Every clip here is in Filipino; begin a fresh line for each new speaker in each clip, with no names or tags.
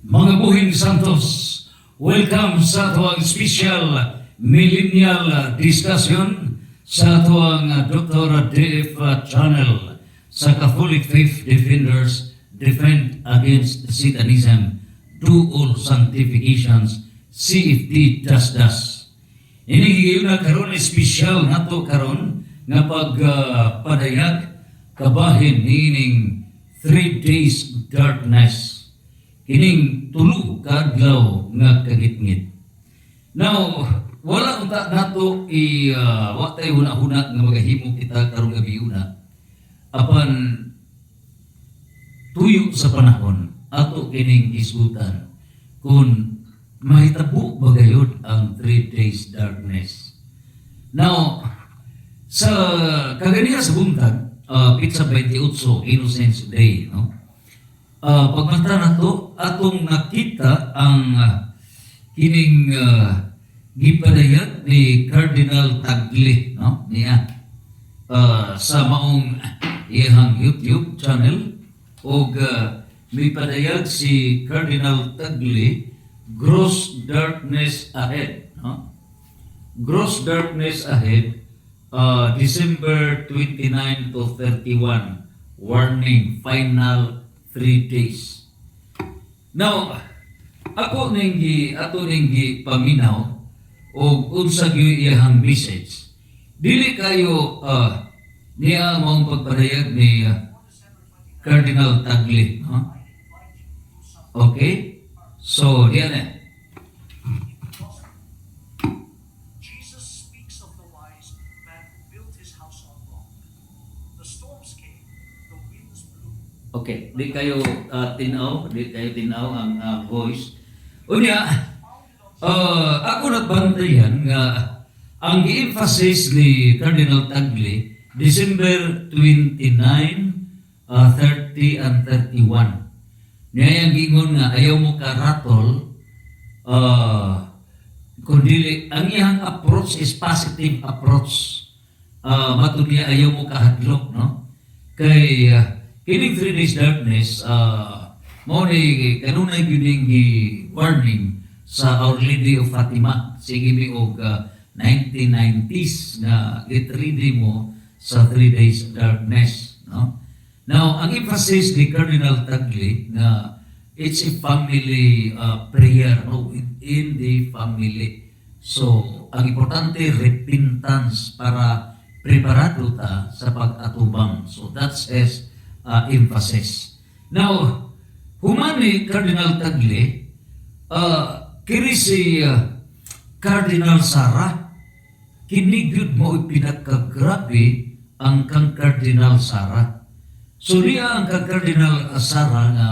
Mga buhing Santos, welcome sa tuwang special millennial discussion sa tuwang Dr. DF channel sa Catholic Faith Defenders Defend Against Satanism, Do All Sanctifications, CFD Das. Ini na karon special nato karon nga pagpadayag kabahin nining 3 days darkness. Kining tulo ka adlaw nga kagitngit. Now, wala unta nato wa tayo huna-huna nga magahimo kita karong gabi una. Apan tuyo sa panahon ato kining isgutan kung mahitabo ba gayud ang 3 days darkness. Now, sa kaganiya sa buntag, Pizza 28 Innocents Day, no? Pagmanta na to, atong nakita ang kining gipadayag ni Cardinal Tagle, no? Niya sa maong iyang YouTube channel o may padayag si Cardinal Tagle, Gross Darkness Ahead, no? Gross Darkness Ahead, December 29 to 31, warning, final 3 days. Now, ato ninggi paminaw o unsa gyud iyang message. Dili kayo niya mong pagpadayag ni Cardinal Tagle, no? Okay? So, diyan eh.
Jesus speaks of the wise man who built his house on rock. The storms came, the winds blew.
Okay, di kayo tinaw ang voice. Unya, ako nagbantayan nga ang i-emphasis ni Cardinal Tagle, December 29, 30, and 31. Niya yung gingon nga ayaw mo ka-rattle, kundi ang iyang approach is positive approach. Matun niya ayaw mo kahadlok, no? Kay kining 3 days darkness, mo ni kanunay gyuding warning sa Our Lady of Fatima. Sige mi og 1990s nga get-ready mo sa 3 days darkness, no? Now, ang emphasis ni Cardinal Tagle na it's a family prayer, no? In the family. So, ang importante repentance para preparado ta sa pag-atubang. So, that's his emphasis. Now, humani Cardinal Tagle, kini si Cardinal Sara, kinigyud mo ipinakagrabe ang kang Cardinal Sara. So niya ang kang Cardinal Sara nga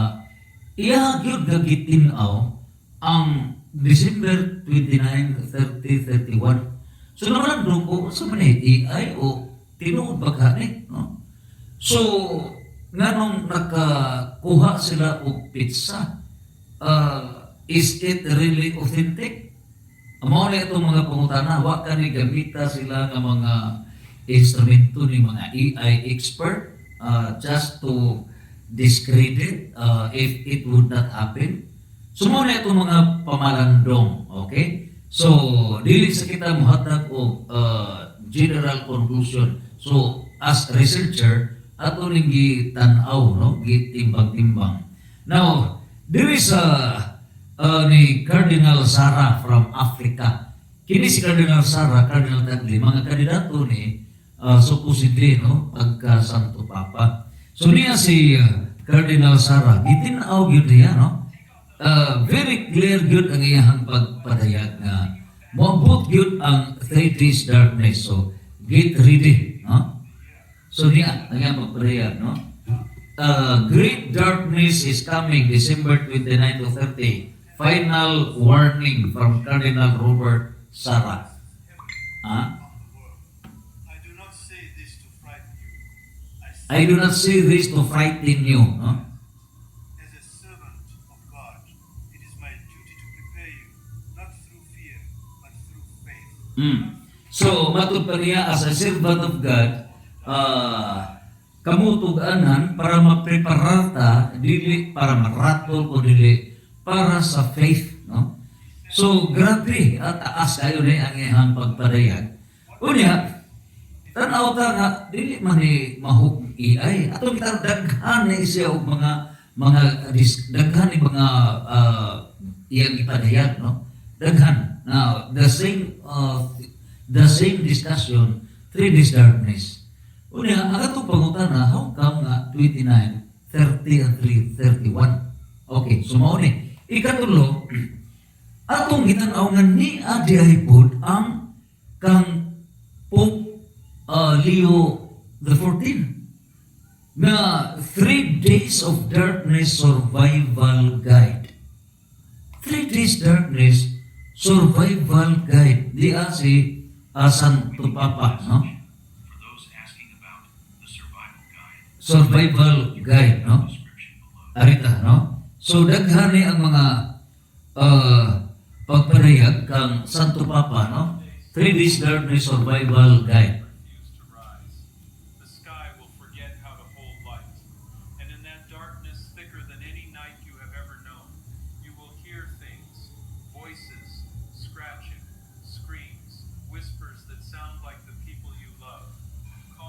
iya gyud gagitinaw ang December 29, 30, 31. So naman ko sa man AI o tinuod ba gani, no? So nganong nakakuha sila og pizza, is it really authentic? Amo na itong mga pangutana, wa ka ni gamita sila ng mga instrumento ni mga AI expert just to discredit if it would not happen. So muna itong mga pamalandong, okay? So, dili sa kita muhatag og general conclusion. So, as researcher, ato ning gitanaw, no? Gitimbang-timbang. Now, dili sa ni Cardinal Sara from Africa. Kini si Cardinal Sara, Cardinal Tagle, mga kandidato ni supposedly, no, pagka Santo Papa. So niya si Cardinal Sara, gitinaw gyud niya, no? Very clear gyud ang iyang pagpadayag nga moabot gyud ang 3 days darkness. So get ready, no? So niya ang iyang pagpadayag, no? Great darkness is coming December 29 to 30. Final warning from Cardinal Robert Sara.
I do not say this to frighten you.
I do not say this to frighten you. No?
As a servant of God, it is my duty to prepare you, not through fear, but through faith.
So, matud pa niya, as a servant of God, kamutug-anan para mapreparata, dili para maratol o dili para sa faith, no? So, grabe, at taas kayo ni ang iyang pagpadayag. Unya, tanaw ta nga, dili man ni mahug AI. Ato kita daghan na siya og daghan ni mga iyang ipadayag, no? Daghan. Now, the same discussion, 3 days darkness. Unya, ang atong pangutana, how come nga 29, 30, and 31? Okay, so mao ni. Ikatulo, atong gitanaw nga ni adihipod ang kang Pope Leo the 14 na 3 days of darkness survival guide. 3 days darkness survival guide. Di si Santo Papa, no?
For those asking about the survival guide,
Survival guide, no?
description below.
Arita, no? So, daghan ni ang mga pagpanayag kang Santo Papa, no? 3 days darkness survival guide.
Refuse to rise. The sky will forget how to hold light. And in that darkness thicker than any night you have ever known, you will hear things, voices, scratching, screams, whispers that sound like the people you love.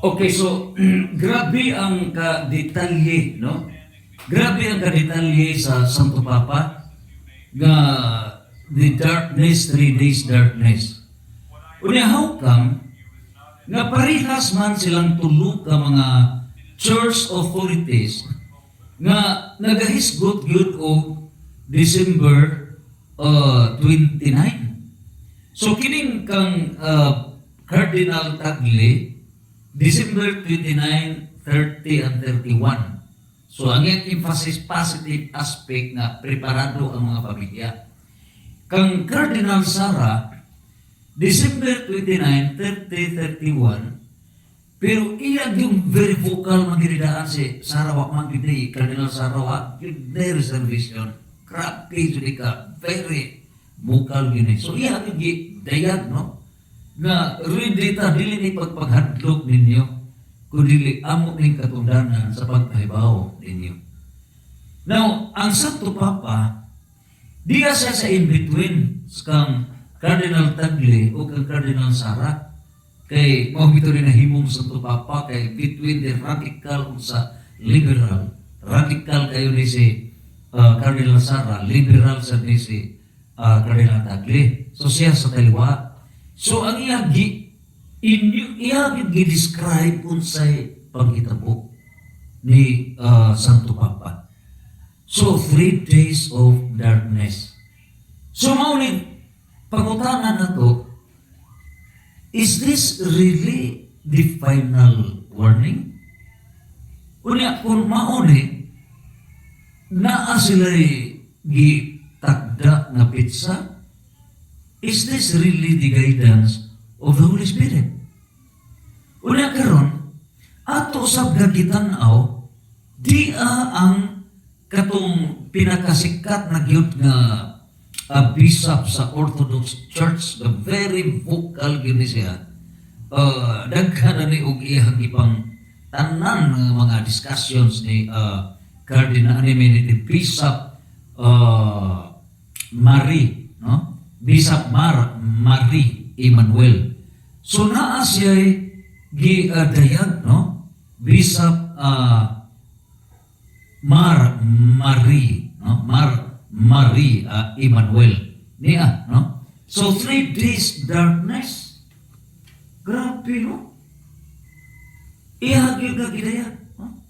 Okay, so, grabe ang kadetalye, no? Grabe ang kadetalye sa Santo Papa nga the darkness, 3 days darkness. Unya, how come nga parehas man silang tulo ka mga church authorities nga nagahisgot gyud og December 29. So kining kang Cardinal Tagle, December 29, 30, and 31. So ang iyang emphasis positive aspect na preparado ang mga pamilya. Kang Cardinal Sara, December 29, 30, 31, pero iya yung very vocal maghiridaan si Sara wa man gid Cardinal Sara wa gid reservation. Grabe jud ka, very vocal gini. So iya yung dayag, no? Na ready ta dili ni pagpaghadlok ninyo kundi amo ning katungdanan sa pagpahibaw ninyo. Now, ang Santo Papa, diya siya sa in-between kang Cardinal Tagle o kang Cardinal Sara. Kay, mabito rin na himong Santo Papa kay between the radical o sa liberal. Radical kayo ni si Cardinal Sara, liberal sa ni si Cardinal Tagle. So siya sa kaliwa. So ang iyang gi-describe unsay panghitabo ni Santo Papa. So 3 days of darkness. So maulit pangutanan nato, is this really the final warning? Unya kung mauni naa sila'y gitagda nga pitsa, is this really the guidance of the Holy Spirit? Unya karon, ato sab gagitanaw, ang katong pinakasikat na gyud nga bishop sa Orthodox Church, the very vocal gyud siya. Daghan na ni og iyang ipang tanan nga mga discussions ni Cardinal ni Bishop Marie, no? Bishop Marie Emmanuel. So naa siya giadayag, no? Bishop Marie, no? Marie Emmanuel niya, no? So 3 days darkness. Grabe, no? Iyang gyud gidayag, no?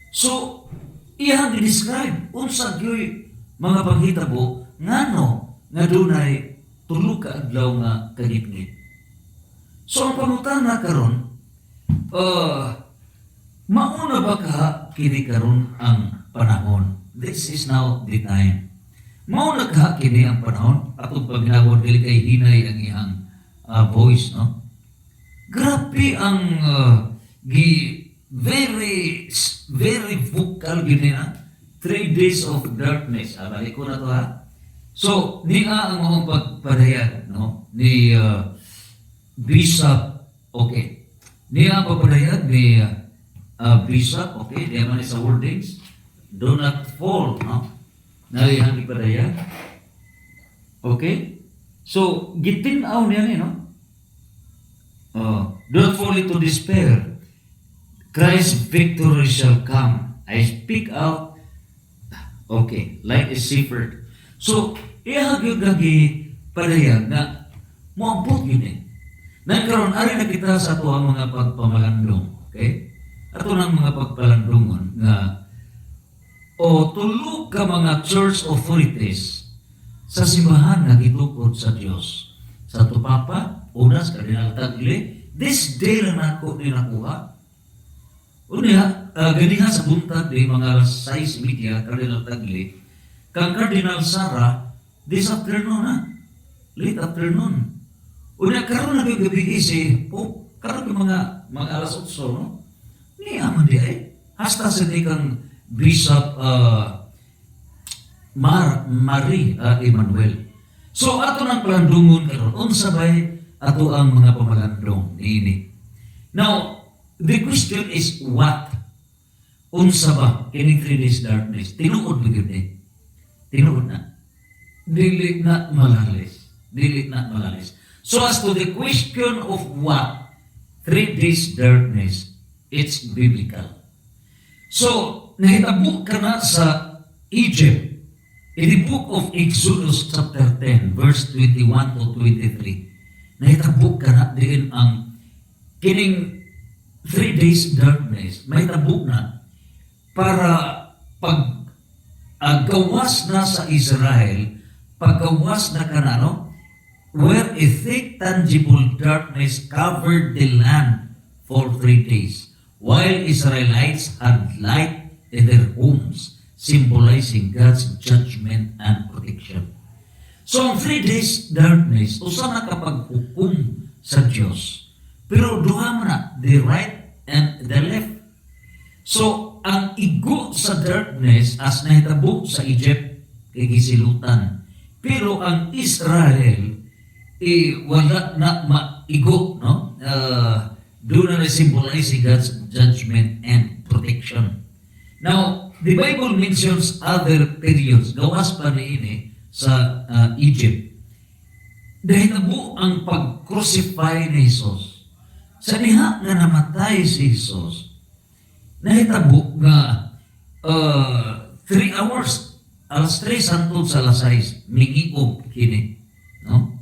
So iyang describe unsa gyud mga panghitabo ngano nga dunay tulo ka adlaw nga kagitgit. So ang pangutana karon, mauna ba ka kini karon ang panahon? This is now the time. Mauna ka kini ang panahon atong paginawon dili kay hinay ang iyang voice, no? Grabe ang very vocal gini na 3 days of darkness. Balik ko na to, ha. So, niya ang mga pagpadayag, no? Ni Bishop, okay. Niya ang pagpadayag ni Bishop, okay. Diya man sa wordings. Do not fall, no? Nalihang ipadaya. Okay? So, gitinaw niya ni, no? Don't fall into despair. Christ's victory shall come. I speak out. Okay, like a shepherd. So, ihag yung lagi padayag na moabot yun eh. Nagkaroon, ari na kita sa ato ang mga pagpamalandong. Okay? Ato ng mga pagpalandongon nga o tulog ka mga church authorities sa simbahan na gitukod sa Dios. Sa Tupapa, unas Kardinal Tagle, this day lang ako ni nakuha. Unya, ganiha sa buntag di mga 6 media, Kardinal Tagle, kang Kardinal Sara, this afternoon na, late afternoon. Unya, karon na gabi si Pope, karon yung mga alas 8, no? Ni aman di ay, hasta sa di kang Bishop Marie Emmanuel. So ato nang palandungon karon unsa bay ato ang mga pamalandong niini. Now, the question is what? Unsa ba kining 3 days darkness? Tinuod ba gyud ni? Tinuod na. Dili na malalis. Dili na malalis. So as to the question of what 3 days darkness, it's biblical. So, nahitabo ka na sa Egypt. In the book of Exodus chapter 10, verse 21 to 23, nahitabo ka na din ang kining 3 days darkness, mahitabo na para pag gawas na sa Israel, paggawas na ka na, no? Where a thick tangible darkness covered the land for 3 days, while Israelites had light in their homes, symbolizing God's judgment and protection. So, ang 3 days darkness, usa na kapag-hukom sa Diyos. Pero duha mo na, the right and the left. So, ang igo sa darkness, as nahitabo sa Egypt, kay gisilutan. Pero ang Israel, wala na maigo, no? Doon na symbolize God's judgment and protection. Now, the Bible mentions other periods. Gawas pa niini sa Egypt. Dahil nabo ang pag-crucify ni Jesus. Sa diha nga namatay si Jesus, nahitabo nga 3 hours, alas 3 santod sa alas 6, mingiog kini. No?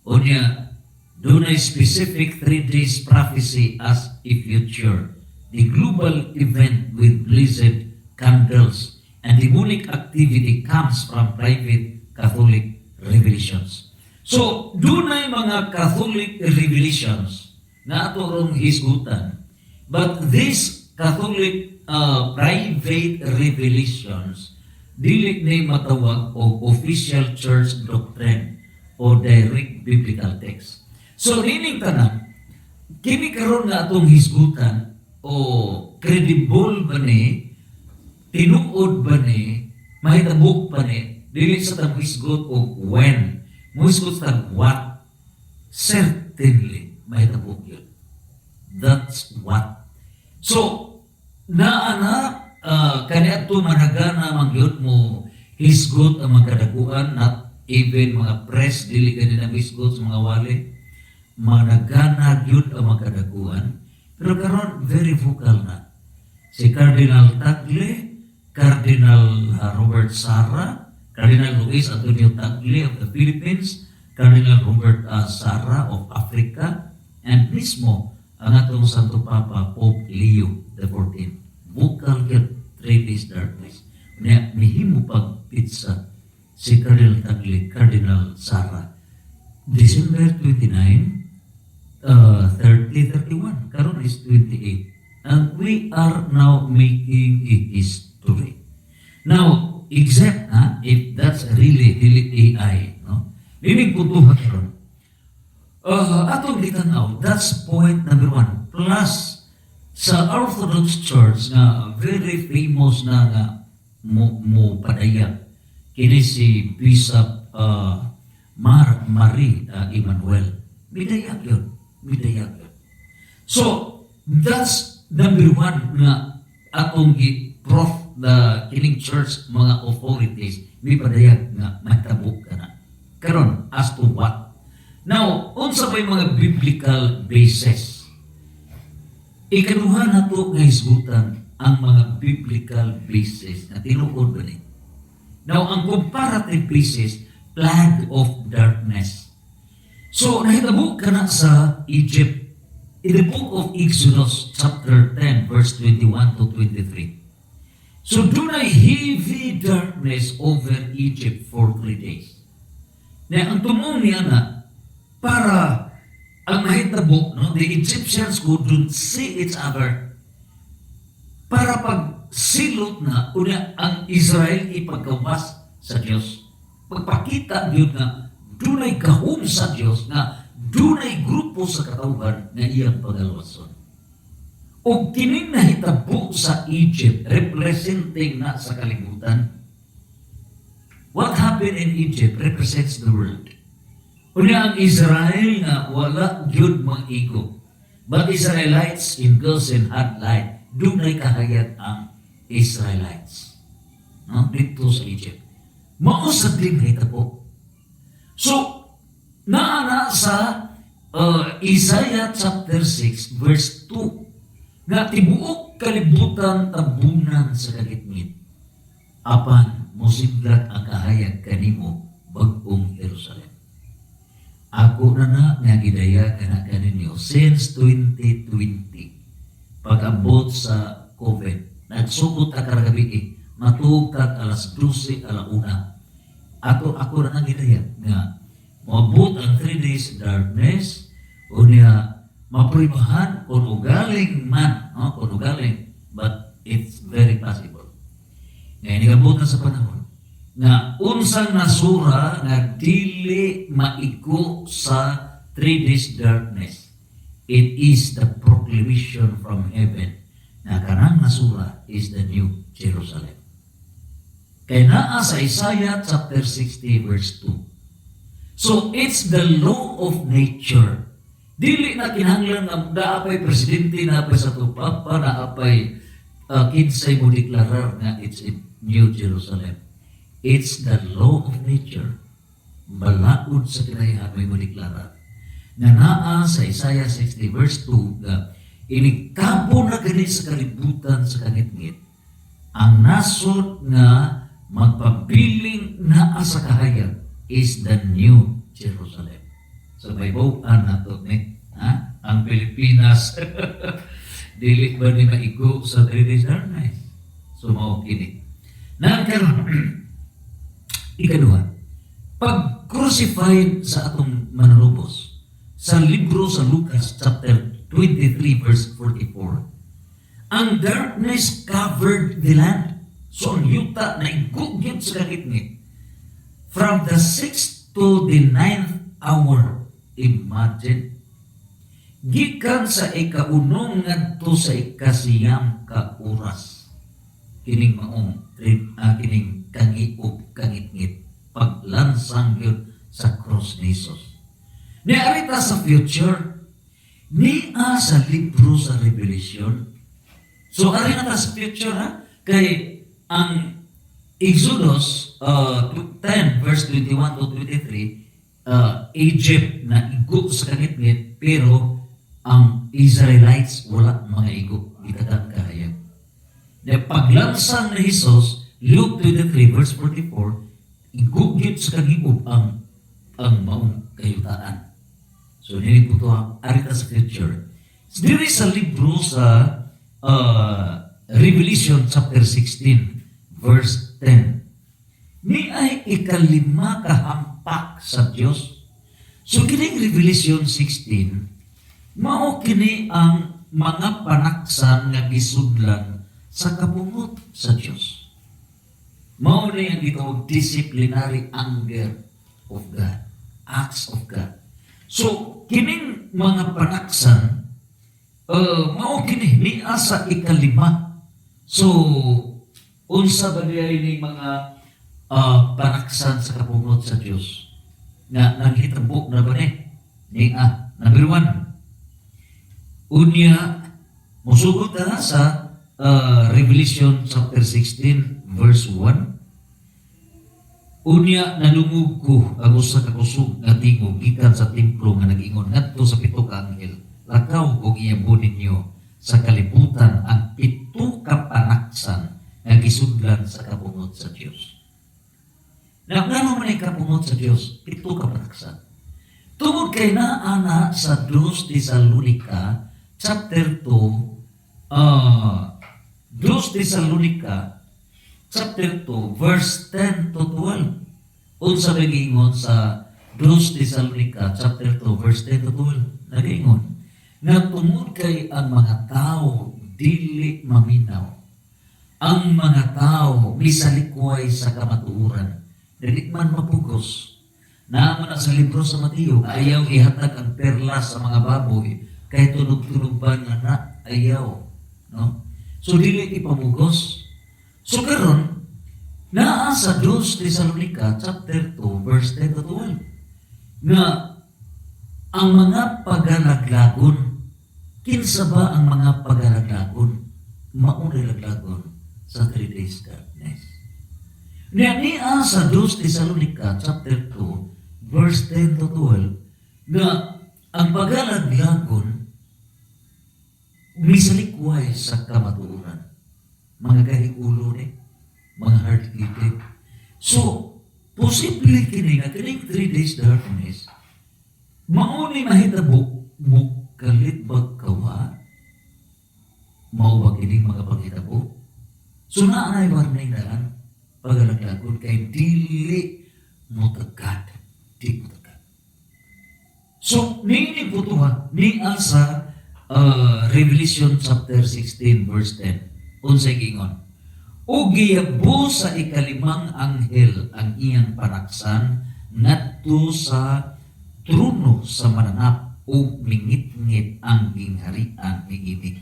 O niya, doon ay specific 3 days prophecy as a future. The global event with blazed candles and demonic activity comes from private Catholic revelations. So, doon ay mga Catholic revelations na ato rong hisgutan. But these Catholic private revelations dili na matawag o official church doctrine o direct biblical text. So, rining tanan, kini karon nga atong hisgutan o credible ba ni, tinuod ba ni, mahitabok ba ni, dili sa tang hisgot o when, muhisgot sa what, certainly, mahitabok yun. That's what. So, naana, kaniadto managana mangyod mo, hisgot ang mga kadaguan, not even mga press, dili ganina hisgot sa mga wali, managana gyud ang mga kadaguan. Pero karon very vocal na. Si Cardinal Tagle, Cardinal Robert Sara, Cardinal Luis Antonio Tagle of the Philippines, Cardinal Robert Sara of Africa, and mismo ang atong Santo Papa Pope Leo XIV. Vocal gyud 3 days darkness. Mihimo pag pizza si Cardinal Tagle, Cardinal Sara. December 29, 31. Karon is 28. And we are now making a history. Now, except if that's really AI, no? Linig puntuhan karon. Atong gitanaw, that's point number 1. Plus, sa Orthodox Church na very famous na nga mo padayag, kini si Bishop Marie Emmanuel. Bidayag yun. Bidayag yun. So, that's number 1 nga atong prof the kining church mga authorities may padayag nga mahitabo ka na. Karon, as to what? Now, unsa may mga biblical basis? Ikaduha na to nga hisgutan ang mga biblical basis na tinuod ba ni? Now, ang comparative basis, plague of darkness. So, nahitabo ka na sa Egypt. In the book of Exodus, chapter 10, verse 21 to 23. So, doon ay heavy darkness over Egypt for 3 days. Na ang tumong niya na, para ang mahitabo, no, the Egyptians couldn't see each other. Para pag silot na, una ang Israel ipagkawas sa Diyos. Pagpakita yun na, dunay gahom sa Diyos, na dunay grupo sa katawhan na iyang pagalawason. O kining nahitabo sa Egypt, representing na sa kalibutan. What happened in Egypt represents the world. Una ang Israel na wala yun mga ego. But Israelites in Goshen had light. Dunay kahayag ang Israelites. No? Dito sa Egypt. Mausad din nahitabo. So, naana sa Isaiah chapter 6 verse 2 nga tibuok kalibutan tabunan sa kagitngit. Apan mosidlat ang kahayag kanimo bag-ong Jerusalem. Ako na nga gidaya kana kaninyo since 2020 pag-abot sa COVID. Nagsugot ta karagabi matugkag alas 12 alauna. Ako na gidaya nga moabot ang 3 days darkness unya mapribahan kung ugaling man, no? Kung ugaling, but it's very possible. Ngayon, nagabot na sa panahon na unsang nasura na dili maigo sa 3 days darkness. It is the proclamation from heaven na kanang nasura is the New Jerusalem. Kaya naa sa Isaiah chapter 60 verse 2. So, it's the law of nature. Dili na kinahanglan na naapay presidente, naapay sa tupapa, naapay kinsay mo deklarar nga it's in New Jerusalem. It's the law of nature. Balaod sa kinayahan may mo deklarar. Nga naa sa Isaiah 60 verse 2 nga inikabo na gani sa kalibutan sa kangit-ngit ang nasod nga magpabiling naa sa kahayag is the New Jerusalem. So may bawaan na ito, ang Pilipinas, dili ba ni maigo sa 3 days darkness? So maukini. Nagkaroon, ikaduha, pag-crucified sa atong mananubos, sa libro sa Lucas chapter 23 verse 44, ang darkness covered the land. So ang yuta na igugyot sa kagitngit. From the 6th to the 9th hour, imagine, gikan sa ikaunong ngadto sa ikasiyam ka oras, kining maong kining kangiop kangitngit paglansang yun sa cross ni Jesus. Niarita sa future, niya sa libro sa Revelation. So arita sa future kay ang Exodus 10 verse 21 to 23, Egypt na igo sa kangitngit, pero ang Israelites wala mga igo, itagang kahayag. Na paglansang ni Jesus, Luke 23 verse 44, igo-git sa kangitngit ang maong kayutaan. So nini po ito ang arita sa future. Diri sa libro sa Revelation chapter 16 verse 10, ni ay ikalima kahampak sa Diyos. So kining Revelation 16, mao kini ang mga panaksan nga gisudlan sa kapungot sa Diyos. Mao ni ang gitawag disciplinary anger of God, acts of God. So kining mga panaksan, mao kini niya sa ikalima. So unsa ba ni mga panaksan sa kapungot sa Diyos na naghitabo na ba ni number 1, unya musugot na sa Revelation chapter 16 verse 1, Unya nalungog ko ang usa ka kusog nga tingog gikan sa templo nga nag-ingon ngadto sa pito ka anghel. Lakaw og iyabo ninyo sa kalibutan ang pito ka panaksan nga gisudlan sa kapungot sa Dios. Nagano man ay kapungot sa Dios, pito ka panaksan. Tungod kay naana sa 2 Tesalonica chapter 2, 2 Tesalonica chapter 2 verse 10 to 12. Unsa nag-ingon sa 2 Tesalonica chapter 2 verse 10 to 12? Nag-ingon nga tungod kay ang mga tao dili maminaw, ang mga tao misalikway sa kamatuoran, dili man mapugos. Naman na sa libro sa Mateo, ayaw ihatag ang perlas sa mga baboy, kay tunog-tunog ba na ayaw. No? So, dili ipamugos. So, karon naa sa 2 Tesalonica chapter 2, verse 10 to 12, nga ang mga pagalaglagon, kinsa ba ang mga pagalaglagon? Maunay laglagon sa 3 days darkness. Niya sa 2 Tesalonica chapter 2, verse 10 to 12, na ang pagalaglagon misalikway sa kamatuoran. Mga kahigulo ni, mga hard-headed. So, posible kini nga kining 3 days darkness, mauni mahitabo mo kalit bagkawa, mao ba kining mga paghitabo? So, naanay warning daan, pagalaglagon kay dili mo tagad. So, nini po ito ha, ni sa Revelation chapter 16 verse 10. Unsay gingon, o giyabo sa ikalimang anghel ang iyang panaksan ngadto sa trono sa mananap o mingit-ngit ang gingharian niini.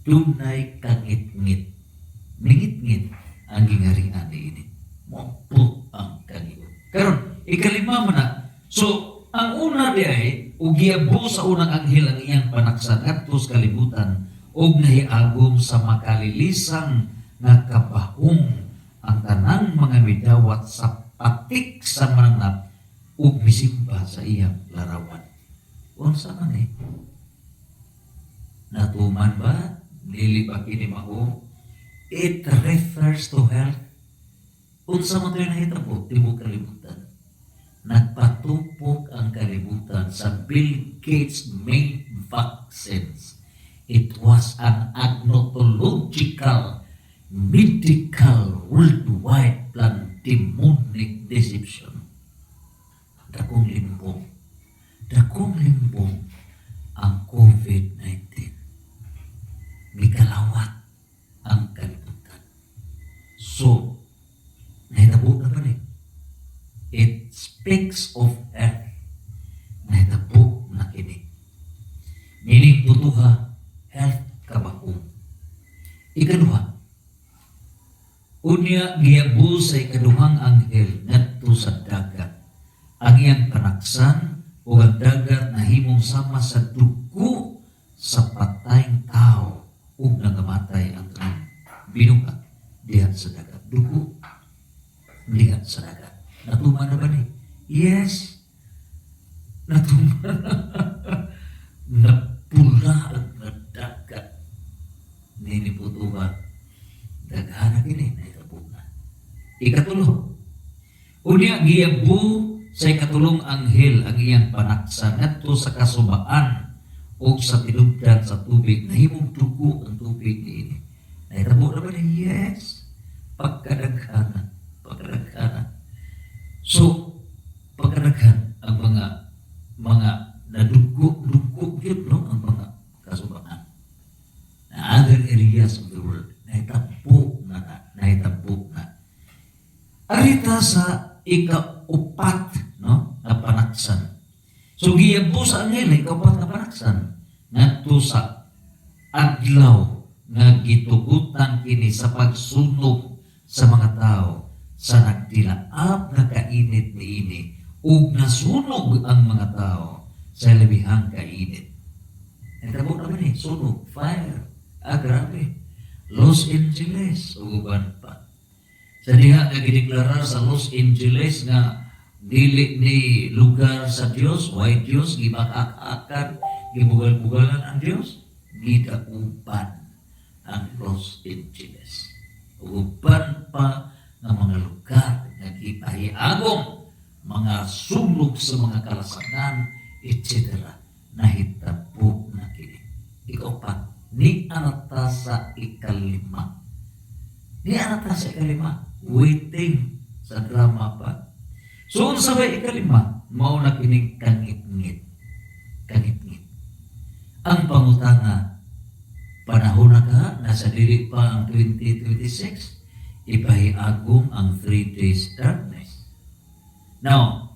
Dunay kangit-ngit, mingit-ngit ang gingharian niini. Mapo ang kanyo. Karon ikalima man na. So, ang una di ay, ugyabo sa unang anghel ang iyang panaksan at sa kalibutan, og nahiagom sa makalilisang nga kabahong ang tanang mga midawat sa patik sa mananap ug misimba sa iyang larawan. Unsa man eh? Natuman ba? Dili ba kini mao? It refers to health. Unsa man tayo nahitabo? Tibok kalibutan. Nagpatupok ang kalibutan sa Bill Gates made vaccines. It was an agnotological, medical, worldwide demonic deception. Dakong limbong ang COVID-19. Mikalawat ang kalibutan. So, nahitabo na ba ni? It speaks of earth. Nahitabo na kini. Nining putuha, health kabahong. Ikaduha, unya giyabo sa ikaduhang anghel ngadto sa dagat. Ang iyang panaksan o ang dagat na himong sama sa dugo sa patayng tao ug nagamatay ang tanang binuhat dihat sa dagat. Dugo dihat sa dagat. Natuman na ba ni? Yes. Natuman. Napula at nadagat. Niniputuwa. Daghana kini na itabog na. Ikatulo. Unya giyabo sa ikatulong anghel ang iyang panaksan ngadto sa kasubaan o sa tinubdan sa tubig na himong dugo ang tubig niini. Nahitabo na ba ni? Yes. Pagkadaghana. So, pagkadaghan ang mga nadugo yun, no? Ang mga kasubaan. Na other areas of the world, nahitabo na. Arita sa ikaupat, no? Na panaksan. So, giyabo sa anghel, ikaupat na panaksan. Ngadto sa adlaw nga gitugutan kini sa pagsunog sa mga tao sa nagdilaab na kainit niini ug nasunog ang mga tao sa labihang kainit. Nagtabo naman eh, sunog, fire. Grabe. Los Angeles, uban pa. Sa diha nga gideklarar sa Los Angeles nga dili ni lugar sa Dios, why Dios gibakak-akan, gibugal-bugalan ang Dios, gidakupan ang Los Angeles. Uban pa ng mga lugar nga gipahiagom, mga sulog sa mga kalasangan, etc. Nahitabo na kini. Ikaw pa, ni anata sa ikalima. Ni anata sa ikalima, waiting sa drama pa. So, sa may ikalima, mao na kining kangit-ngit. Kangit-ngit. Ang pangutana, panahon na ka, nasa dili pa ang 2026, ipahiagom ang 3 days darkness. Now,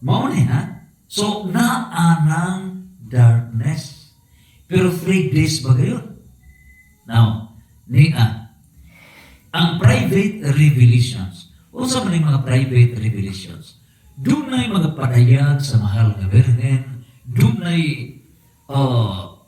mao ni ha? So, naanang darkness. Pero 3 days ba gayon? Now, ang private revelations, o sa mga private revelations, doon na mga padayag sa mahal nga Birhen, doon na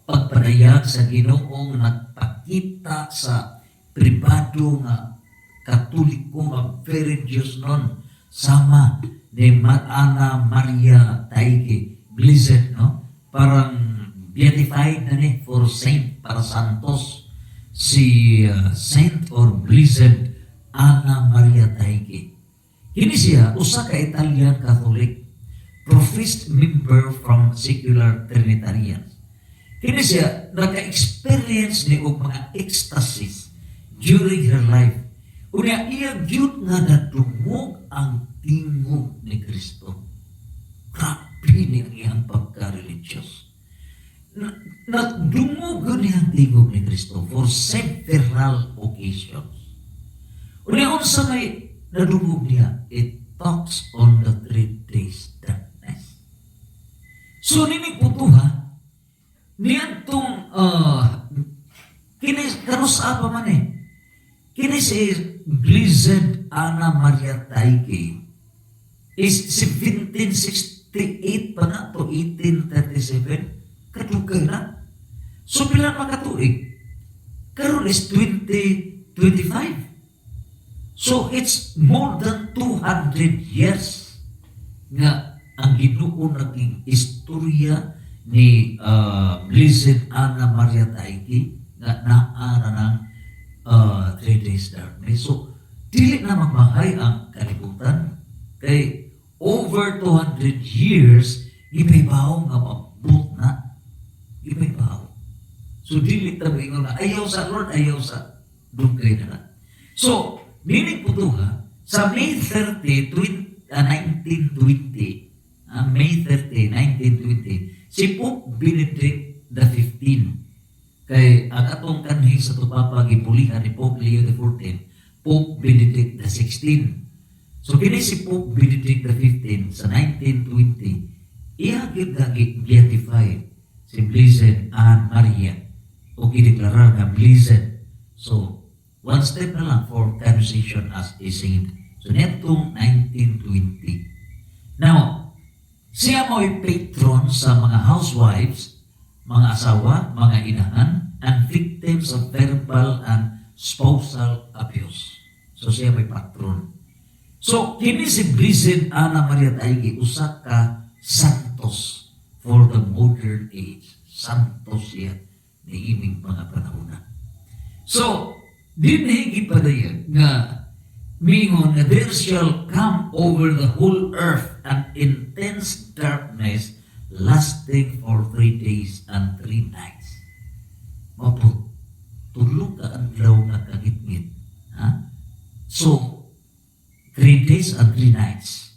pagpadayag sa Ginoong nagpakita sa pribado nga Katoliko nga very Diyos nun, sama ni Ana Maria Taigi, blessed, no? Parang beatified na ni for saint, para santos, si Saint or Blessed Ana Maria Taigi. Kini siya, usa ka Italian Catholic, professed member from secular Trinitarians. Kini siya, naka-experience ni og mga ecstasies during her life. Unya iya gyud nga nadungog ang tingog ni Kristo. Grabe ni ang iyang pagka-religious. Nagdungog niya ang tingog ni Kristo for several occasions. Unya unsa may nadungog niya, it talks on the 3 days darkness. So nini putuha, niyan tong kini kanus apa man eh. Kini si Blessed Ana Maria Taigi is 1768 pa na to 1837. Kadugay na. So, pila makatuig? Karon is 2025. So, it's more than 200 years nga ang Ginoo naging istorya ni Blessed Ana Maria Taigi nga naara ng 3 days darkness. So, dili na magmahay ang kalibutan kay over 200 years ibaybaw nga mabut na ibaybaw. So, dili ta ingon na ayaw sa Lord, ayaw sa dugay na. So, meaning po ito ha, sa May 30, 1920, May 30, 1920, si Pope Benedict XV, kay ang atong kanhi sa tupapag ipulihan ni Pope Leo XIV, Pope Benedict XVI. So, kini si Pope Benedict XV sa 1920, iya beatified si Blessed Anne Maria o gideklarar nga blessed. So, one step na lang for canonization as a saint. So, netong 1920. Now, siya mo'y patron sa mga housewives, mga asawa, mga inahan, and victims of verbal and spousal abuse. So, siya may patron. So, kini si Blessed Ana Maria Taigi, usa ka santos for the modern age. Santos siya ni iming mga panahon. So, dinhigi pa dayan nga mingon na there shall come over the whole earth an intense darkness lasting for 3 days and 3 nights. Mapot, tulog ka ang law na kagitngit. So, 3 days and 3 nights.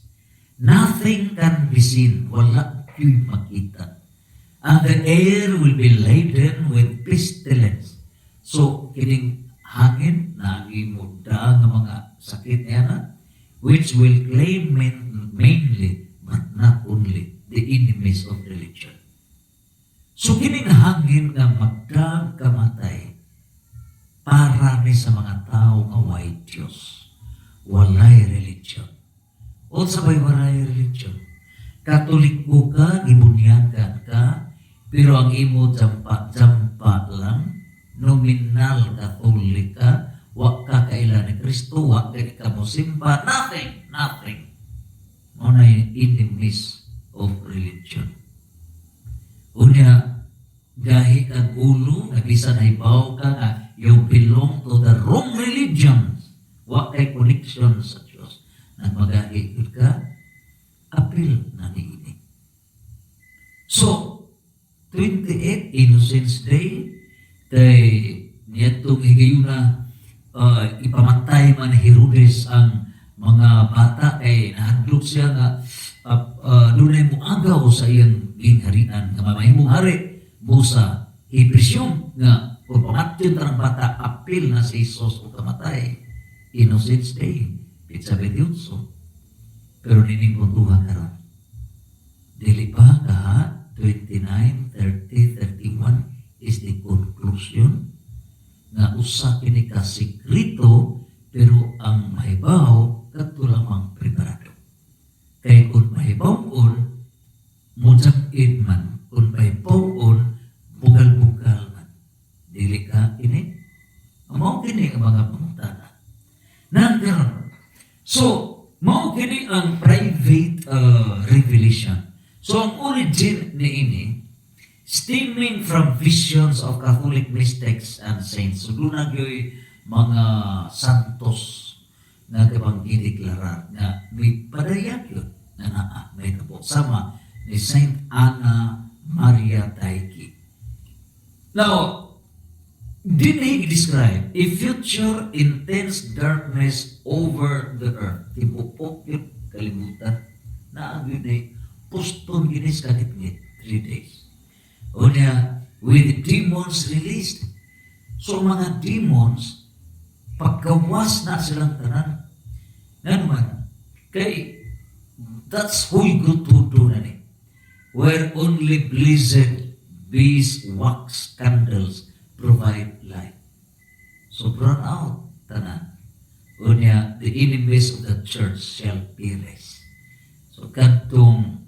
Nothing can be seen. Wala yung makita. And the air will be laden with pestilence. So, kining hangin na imuda ng mga sakit niya which will claim mainly, but not only, the enemies of religion. So, kining hangin nga magdag kamatay para ni sa mga tao nga way Diyos. Walay religion. O sa may walay religion. Katoliko ka, gibunyagan ka, pero ang imo jampa lang, nominal Katolik ka, wa ka kailan ni Kristo, wa gani ka mo simba, nothing. Muna yung enemies of religion. Unya, gahi kang ulo, nabisan na ibaw ka nga, you belong to the wrong religion. Wa kay connection sa Diyos. Nang magahi ka, apil na niini. So, 28 Innocents Day, kay niyatong higayon na ipamatay man ni Herodes ang mga bata kay nahadlok siya nga dunay mo agaw sa iyang gingharian nga mamahimong hari busa ipresyong nga kung pamatyon tarang bata apil na si Jesus o kamatay. Innocents Day, Pizza 28. Pero nining puntuhan karon. Dili pa ka 29, 30, 31 is the conclusion nga usa kini ka sikrito pero ang mahibaw kadto lamang preparado. Kay kung mahibawon mujag-id man, kung mahibawon bugal-bugal man. Dili ka kini. Mao kini ang mga pangutana. Nagkaroon. So, mao kini ang private revelation. So, ang origin ni ini, stemming from visions of Catholic mystics and saints. So, doon nagyo'y mga santos na kabang gideklarar na may padayag yun na naa, may tabo. Sama ni Saint Anna Maria Taiki. Now, did he describe a future intense darkness over the earth? Tipupok yun, kalimutan, na ang yun ay puston ginis kakitngit 3 days. O niya, with demons released. So mga demons, pagkawas na silang tanan. Na naman, kay that's who you go to na ni. Where only blazed bees wax candles provide light. So burn out tanan. O niya, the enemies of the church shall perish. So kadtong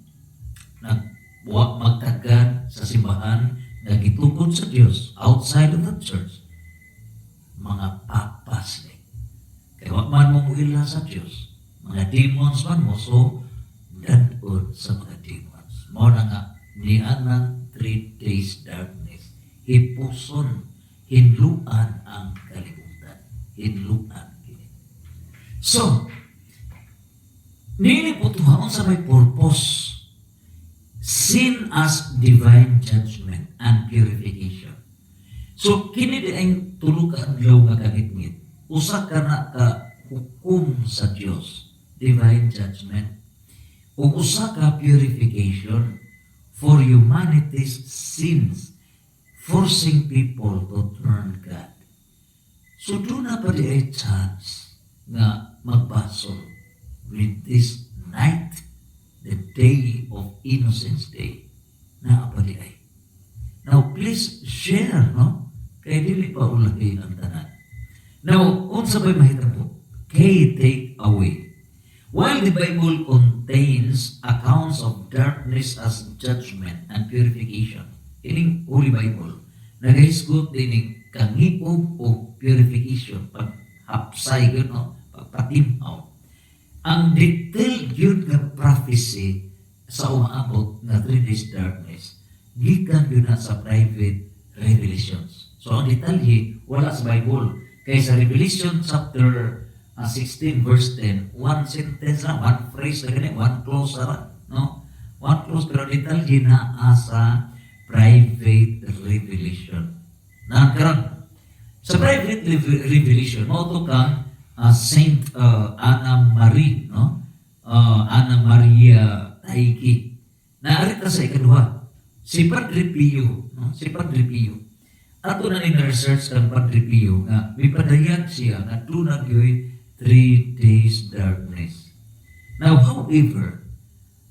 magtagan sa simbahan na gitugod sa Dios outside of the church, mga papas ni. Kaya wag man mo muhila sa Dios, mga demons man mo, so dadod sa mga demons. Mao na nga, nianang 3 days darkness, hipuson, hinluan ang kalibutan. Hinluan. So, nini po tuhaon sa may purpose. Sin as divine judgment and purification. So, kini di ang tulog ka adlaw nga kagitngit. Usa ka na ka hukom sa Dios, divine judgment. O usa ka purification for humanity's sins, forcing people to turn God. So, doon na pa di ay chance nga magbasol with this night, the day of Innocents Day, na apali ay. Now, please share, no? Kaya dili pa ulagay ang tanan. Now, unsa ba'y mahitabo? Kay take away. While the Bible contains accounts of darkness as judgment and purification, ining Holy Bible, nagahisgot din kangipog o purification, paghapsay gano, pagpatimaw. Ang detailed yun nga prophecy sa umaabot na 3 days darkness, gikan yun na sa private revelations. So ang detalye, wala sa Bible. Kaya sa Revelation chapter 16 verse 10, one sentence lang, one phrase na ganyan, one clause na, no? One clause, pero detalye na sa private revelation. Nagkaroon. Sa private revelation, mo kang Saint Anna Marie, no? Anna Maria Taiki. Naarit ka sa ikaduha. Si Padre Pio, no? Si Padre Pio. Ato na research kang Padre Pio nga may padayag siya nga dunag yoy 3 days darkness. Now, however,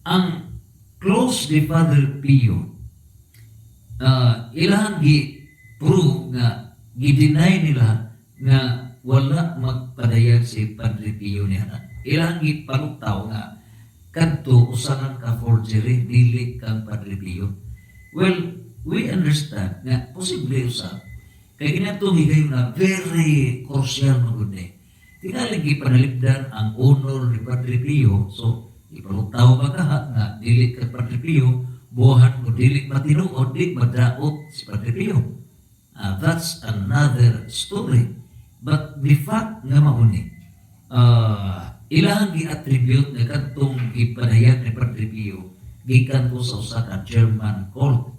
ang close ni Father Pio, ilang gi-prove nga gi-deny nila nga wala magpadayag si Padre Pio niya. Ilang ipalutaw nga kadto usahan ka forgery dili kang Padre Pio. Well, we understand nga posible usa kay kinatong higayon na very crucial na gud ni. tingali gipanalipdan ang honor ni Padre Pio. So ipalutaw ba ka nga dili ka Padre Pio, buhan ko dili matinuod, di madaot si Padre Pio. That's another story. But the fact nga mauni, ilang gi-attribute nga kadtong gipadayag ni Padre Pio gikan ko sa usa ka German court.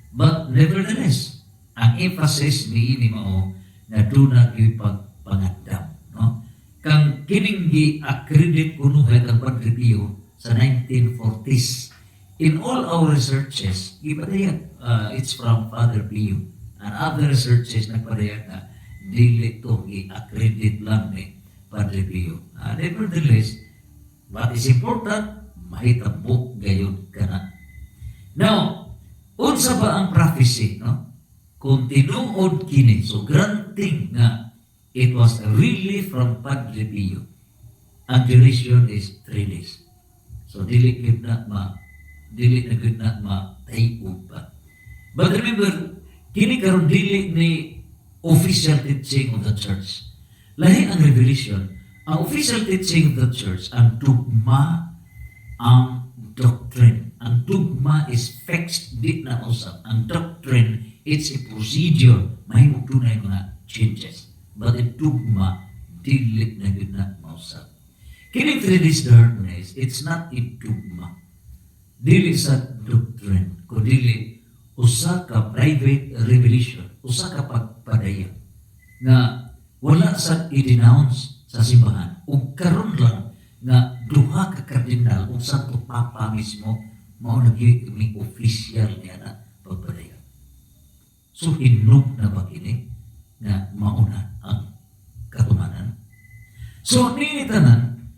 But nevertheless, ang emphasis ni ini mao na duna gyud pagpangandam, no? Kang kining gi-accredit kuno kang Padre Pio sa 1940s. In all our researches, gipadayag it's from Father Pio. And other researches nagpadayag na dili to i-accredit lang ni Padre Pio. Nevertheless, what is important, mahitabo gayon ka na. Now, unsa ba ang prophecy, no? Kung tinuod kini, so granting na it was really from Padre Pio, ang duration is 3 days. So, dili na matayog pa. But remember, kini karon dili ni official teaching of the church. Lahi ang revelation. Ang official teaching of the church, ang dogma, ang doctrine. Ang dogma is fixed, di na usap. Ang doctrine, it's a procedure. Mahimong tunay mga changes. But the dogma, dili na yun na mausap. Kining 3 days darkness, it's not a dogma. Dili sa doctrine, kundi usa ka private revelation, usa ka pagpadaya na wala sa i-denounce sa simbahan. Ug karon lang nga duha ka kardinal ug Santo Papa mismo mao naging official niya na pagpadaya. So hinog na ba kini na mauna ang katumanan? So nini tanan,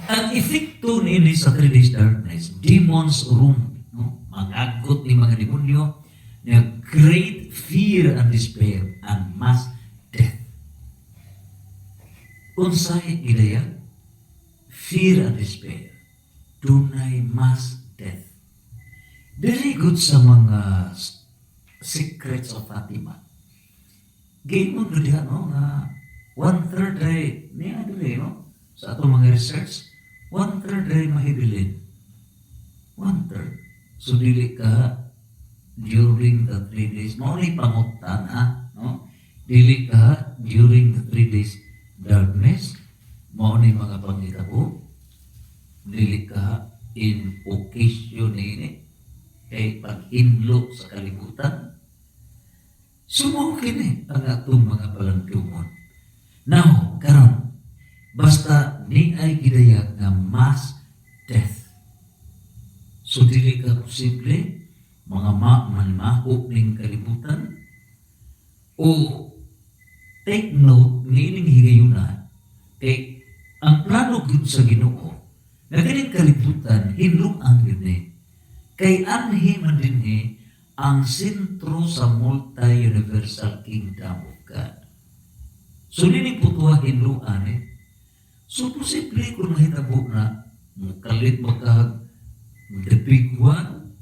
ang epekto nini sa 3 days darkness, demons room, no? Magagot ni mga demonyo na great fear and despair and mass death. Unsay gidaya? Fear and despair. Dunay mass death. Very good sa mga secrets of Fatima. Game mo diha, no? Nga 1/3 ay niya dili, no? Sa atong mga research, 1/3 ay mahibilin. 1/3. So dili ka during the 3 days, mauni pangutan, no? Dili ka during the 3 days darkness, mauni mga pangitabo. Dili ka in occasion ini, kay pag-inlo sa kalibutan. Sumungkin ang atong mga palandungon. Now, karon, basta ni ay gidayag na mass death. So dili ka posible mga manmahok ning kalibutan o take note nining higayuna kay ang plano gyud sa Ginoo na kining kalibutan hinluang gyud ni kay anhi man dinhi ang sentro sa multi-universal kingdom of God. So nining putuha hinluan so posible kung mahitabo na mukalit magkahag the big one,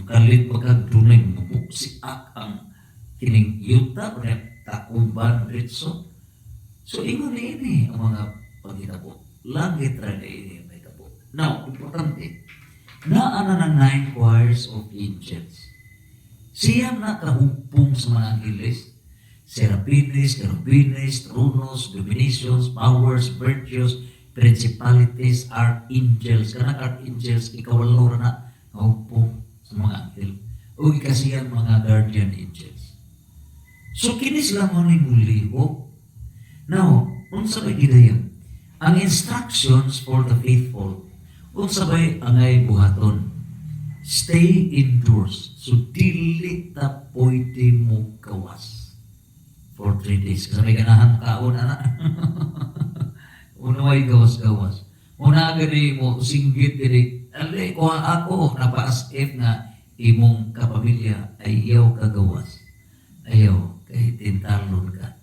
kalit pagka dunay mumuksiak ang kining yuta o na takuban ritso. So, ingon ini ang mga pagitabo. Langit ra na ini ang pagitabo. Now, importante, naana ng 9 choirs of angels. Siya nakahupong sa mga angeles, serapines, cherubines, thrones, dominations, powers, virtues, principalities, archangels, kanang archangels, ikawalo na naupong sa mga angel. O ikasiyang mga guardian angels. So, kini sila mo ni muliho. Now, unsa ba gidaya? Ang instructions for the faithful, unsa ba angay buhaton? Stay indoors. So, dili ta pwede mo kawas for 3 days. Kasi may ganahan kaon, anak. Unaway gawas-gawas. Muna gani mo, singgit diri, alay, kuha ako, napaas if na imong kapamilya, ayaw kagawas. Ayaw, kay tintalon ka.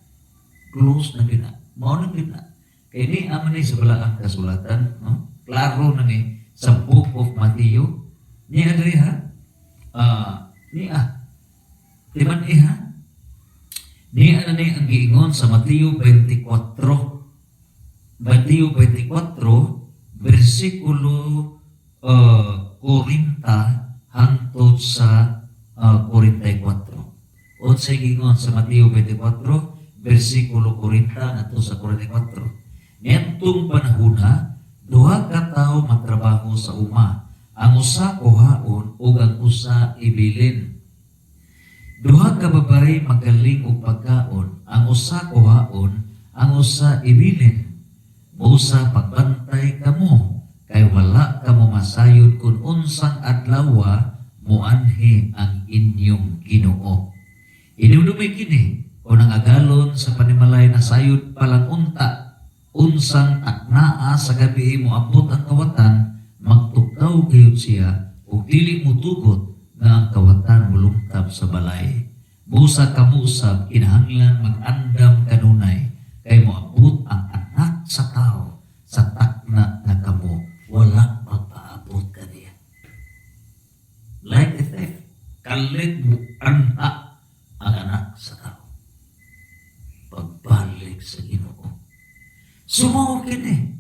Close na gina. Mao na gina. Kay ni aman ni sa balaang kasulatan, no? Klaro na ni sa Book of Matthew. Ni adri ha? Timan ha? Ni ana ni ang giingon sa Mateo 24, versikulo 40 hangtod sa 44. Unsay gingon sa Mateo 24, versikulo 40 hangtod sa 44. Niadtong panahona, duha ka tawo magtrabaho sa uma, ang usa kuhaon ug ang usa ibilin. Duha ka babae magaling og pagkaon, ang usa kuhaon, ang usa ibilin. Busa pagbantay kamo, kay wala kamo masayod kung unsang adlaw muanhi ang inyong Ginoo. Inumdumi kini o nangagalon sa panimalay na sayod palang unta, unsang taknaa sa gabi moabot ang kawatan, magtukaw gayud siya ug dili mo tugot nga ang kawatan mulungkab sa balay. Busa kamusab kinahanglan mag-andam kanunay kay moabot ang anak sa tao sa takna nga kamo wala magpaabot kaniya. Like a theft, kalit mo anha ang anak sa tao. Pagbalik sa Ginoo. Sumo kini.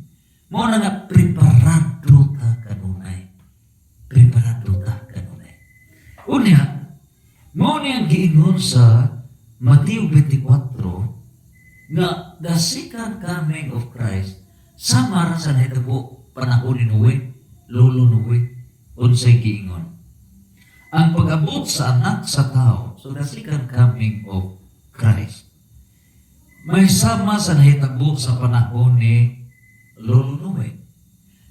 Mo na nga preparado ta kanunay. Preparado ta kanunay. Unya, mo niyang giingon sa Mateo 24 nga the second coming of Christ sama ra sa nahitabo panahon ni Noe, lolo Noe, unsay giingon. Ang pag-abot sa anak sa tao, so the second coming of Christ, may sama sa nahitabo sa panahon ni lolo Noe.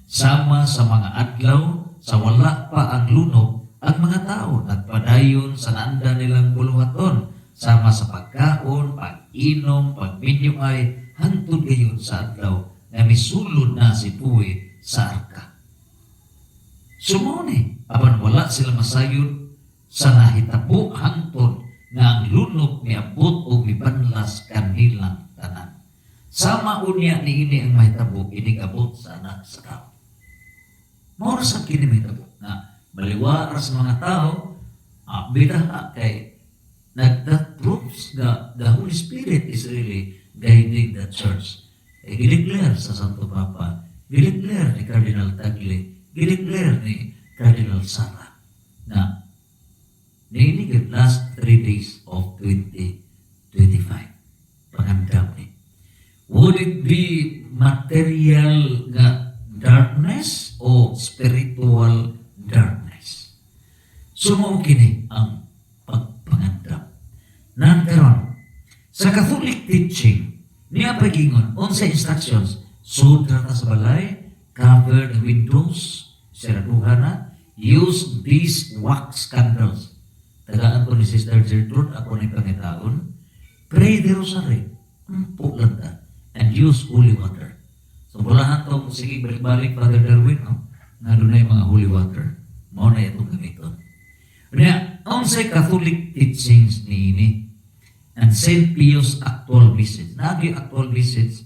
Sama sa mga adlaw, sa wala pa ang lunok, ang mga tao nagpadayon sa naanda nilang buluhaton, sama sa pagkaon, pag-inom, pagminyo ay hantod gayon sa adlaw na misulod na si Puwe sa arka. Sumuni, apan wala sila masayod sa nahitabo hantod nga ang lunok ni abot o mibanlas kanilang tanan. Sama unya ni ini ang mahitabo inigabot sa anak sa tao. Maura sa kini mahitabo na baliwa sa mga tao, bidaha kay that proves the Holy Spirit is really guiding the church. Gideclare sa Santo Papa, gideclare ni Cardinal Tagle, gideclare ni Cardinal Sara na niinigit last 3 days of 2025. Pangandam ni. Would it be material nga darkness o spiritual darkness? Sumo kini ang pagpangandam. Nangkaron, sa Catholic teaching, niya pagingon, unsa instructions, sudra ta sa balay, cover the windows, siraduha na, use these wax candles. Tagaan ko ni Sister Gertrude, ako ni pangitaon, pray the rosary, lang ta, and use holy water. So, bulahan to, sige, balik-balik, Father Darwin, nga doon na yung mga holy water. Mao na itong gamiton. Kaya, unsay Catholic teachings ni ini, and St. Pius actual message. Nagi actual message,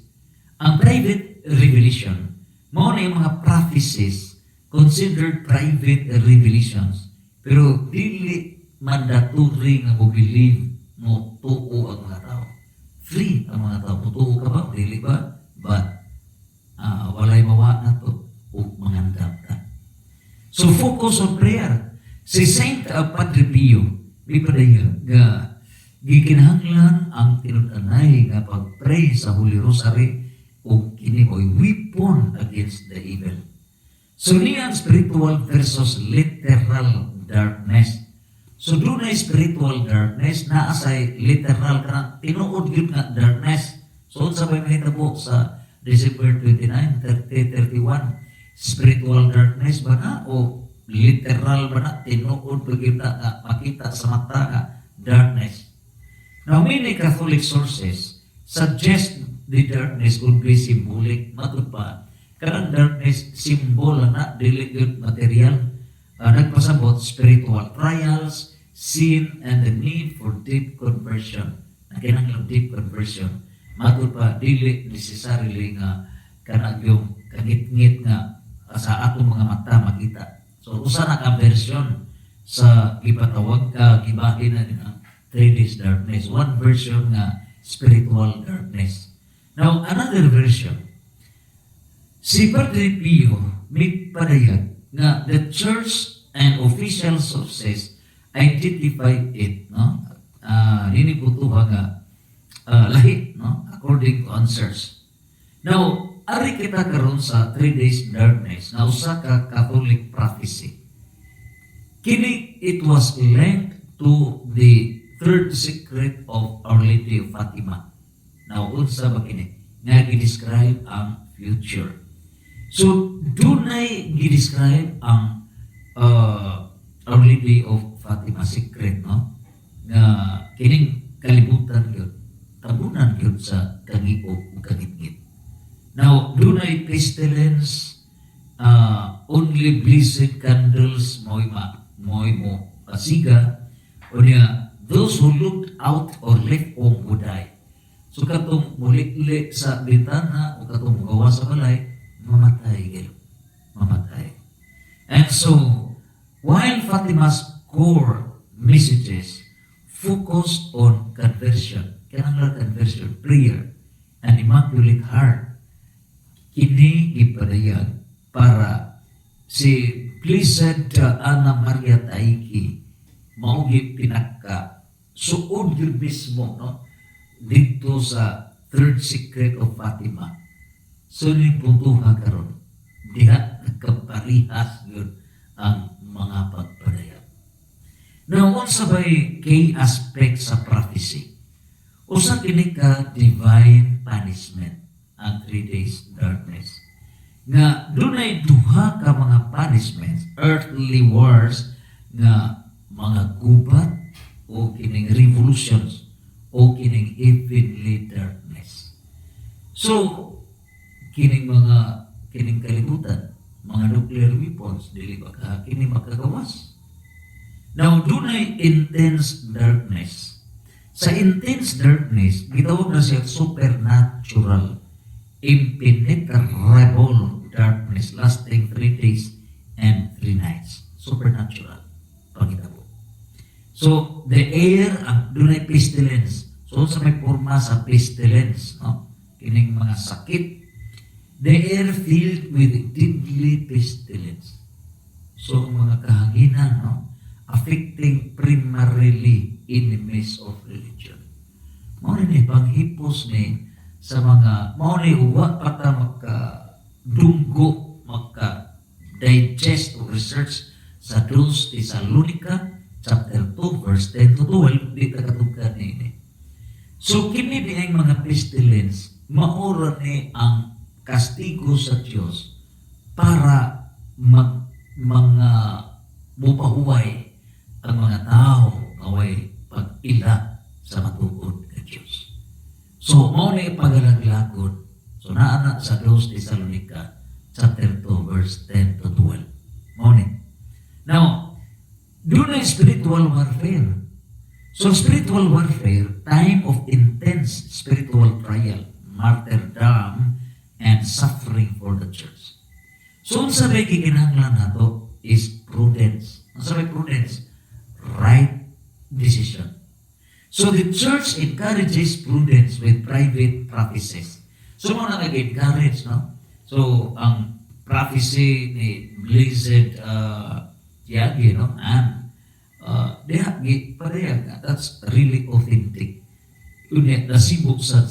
ang private revelation, mao na yung mga prophecies considered private revelations. Pero dili mandatory nga mo believe mo tuo ang mga tao. Free ang mga tao. Tuo ka ba? Dili ba? But walay mawa na to o mangandam ka. So focus on prayer. Si Saint Padre Pio, may padaya nga gikinahanglan ang tinud-anay nga pag-pray sa Holy Rosary o kini mo'y weapon against the evil. So niyan spiritual versus literal darkness. So doon na spiritual darkness, naasay literal ka tinuod yun nga darkness. So sa may mahitabo sa December 29, 30, 31, spiritual darkness ba na o literal ba na tinuod pagkita nga makita sa mata nga darkness. Now, many Catholic sources suggest the darkness could be symbolic. Matod pa, karang darkness, symbol na, dili yun material. Nagpasabot, spiritual trials, sin, and the need for deep conversion. Nakinanglang deep conversion. Matod pa, dili necessarily nga kanang yung kangit-ngit nga sa atong mga mata makita. So, usa na ka version sa ipatawag ka, gibahin na din ang 3 days darkness. One version nga spiritual darkness. Now, another version, si Padre Pio may padayag nga the church and official sources identified it, no? Niniputuha nga lahi, no? According to answers. Now, ari kita karon sa 3 days darkness na usa ka Catholic prophecy. Kini it was linked to the third secret of Our Lady of Fatima. Now, unsa ba kini? Nga gi-describe ang future. So, dunay gi-describe ang Our Lady of Fatima secret, no? Nga kining kalibutan yun, tabunan yun sa kagio o kagitgit. Now, dunay pestilence, only blessed candles mo'y mo pasiga, o niya, those who looked out or left home would die. So katong mulikli sa bintana o katong mugawa sa balay, mamatay kayo. Mamatay. And so, while Fatima's core messages focused on conversion, prayer, and Immaculate Heart, kini ipadayag para si Blessed Ana Maria Taiki maugi pinaka suod yun mismo, no? Dito sa third secret of Fatima. So ni puntuha karon diha nagkaparihas yun ang mga pagpadayag. Now, unsa bay kay aspect sa prophecy? Usa kini ka divine punishment ang 3 days darkness. Nga dunay duha ka mga punishments, earthly wars nga mga gubat o kining revolutions o kining heavenly darkness. So, kining kalibutan, mga nuclear weapons, dili ba ka kini makagawas? Now, dunay intense darkness. Sa intense darkness, gitawag na siya supernatural, impenetrable darkness lasting 3 days and 3 nights. Supernatural. Pagkitabo. So, the air, dunay pestilence. So, sa may forma sa pestilence, no? Kining mga sakit, the air filled with deadly pestilence. So, mga kahanginan, no? Affecting primarily enemies of religion. Mao ni panghipos ni sa mga mao ni uwa pata makadunggo maka-digest o research sa 2 Thessalonica chapter 2 verse 10 to 12 di katugkan ni. So kini di ang mga pestilence maura ni ang kastigo sa Dios para mga mupahuway ang mga tao away pag-ila sa matugod ka Diyos. So, mao na ipagalaglagod. So, naana sa 2 Thessalonica chapter 2 verse 10 to 12. Mao ni. Now, doon na spiritual warfare. So, spiritual warfare, time of intense spiritual trial, martyrdom, and suffering for the church. So, ang sabi kikinahanglan nato is prudence. Ang sabi prudence, right decision. So the church encourages prudence with private prophecies. So mo na nag-encourage, no? So ang prophecy ni Blessed Tiagi, no? And that's really authentic. Yun nasibok sa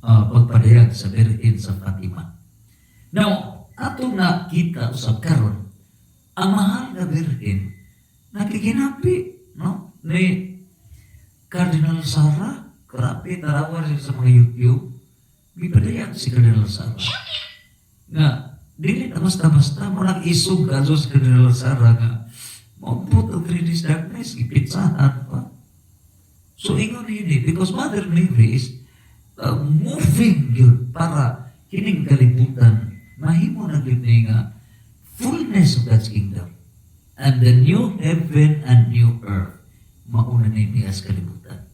pagpadayag sa Birhen sa Fatima. Now, ato na kita usab karon ang mahal na Birhen nakikinapi, no? Ni Cardinal Sarah, grabe, tarawan siya sa mga YouTube. Bipadayan si Cardinal Sarah. Nga, dili na basta-basta, mo isog ka sa Cardinal Sarah nga, maupot ang 3 days darkness, ipitsahan pa. So, ingon yun because Mother Mary is moving yun para kining kalibutan, mahimo na yun nga fullness of God's kingdom. And the new heaven and new earth, mauna na yung kalibutan.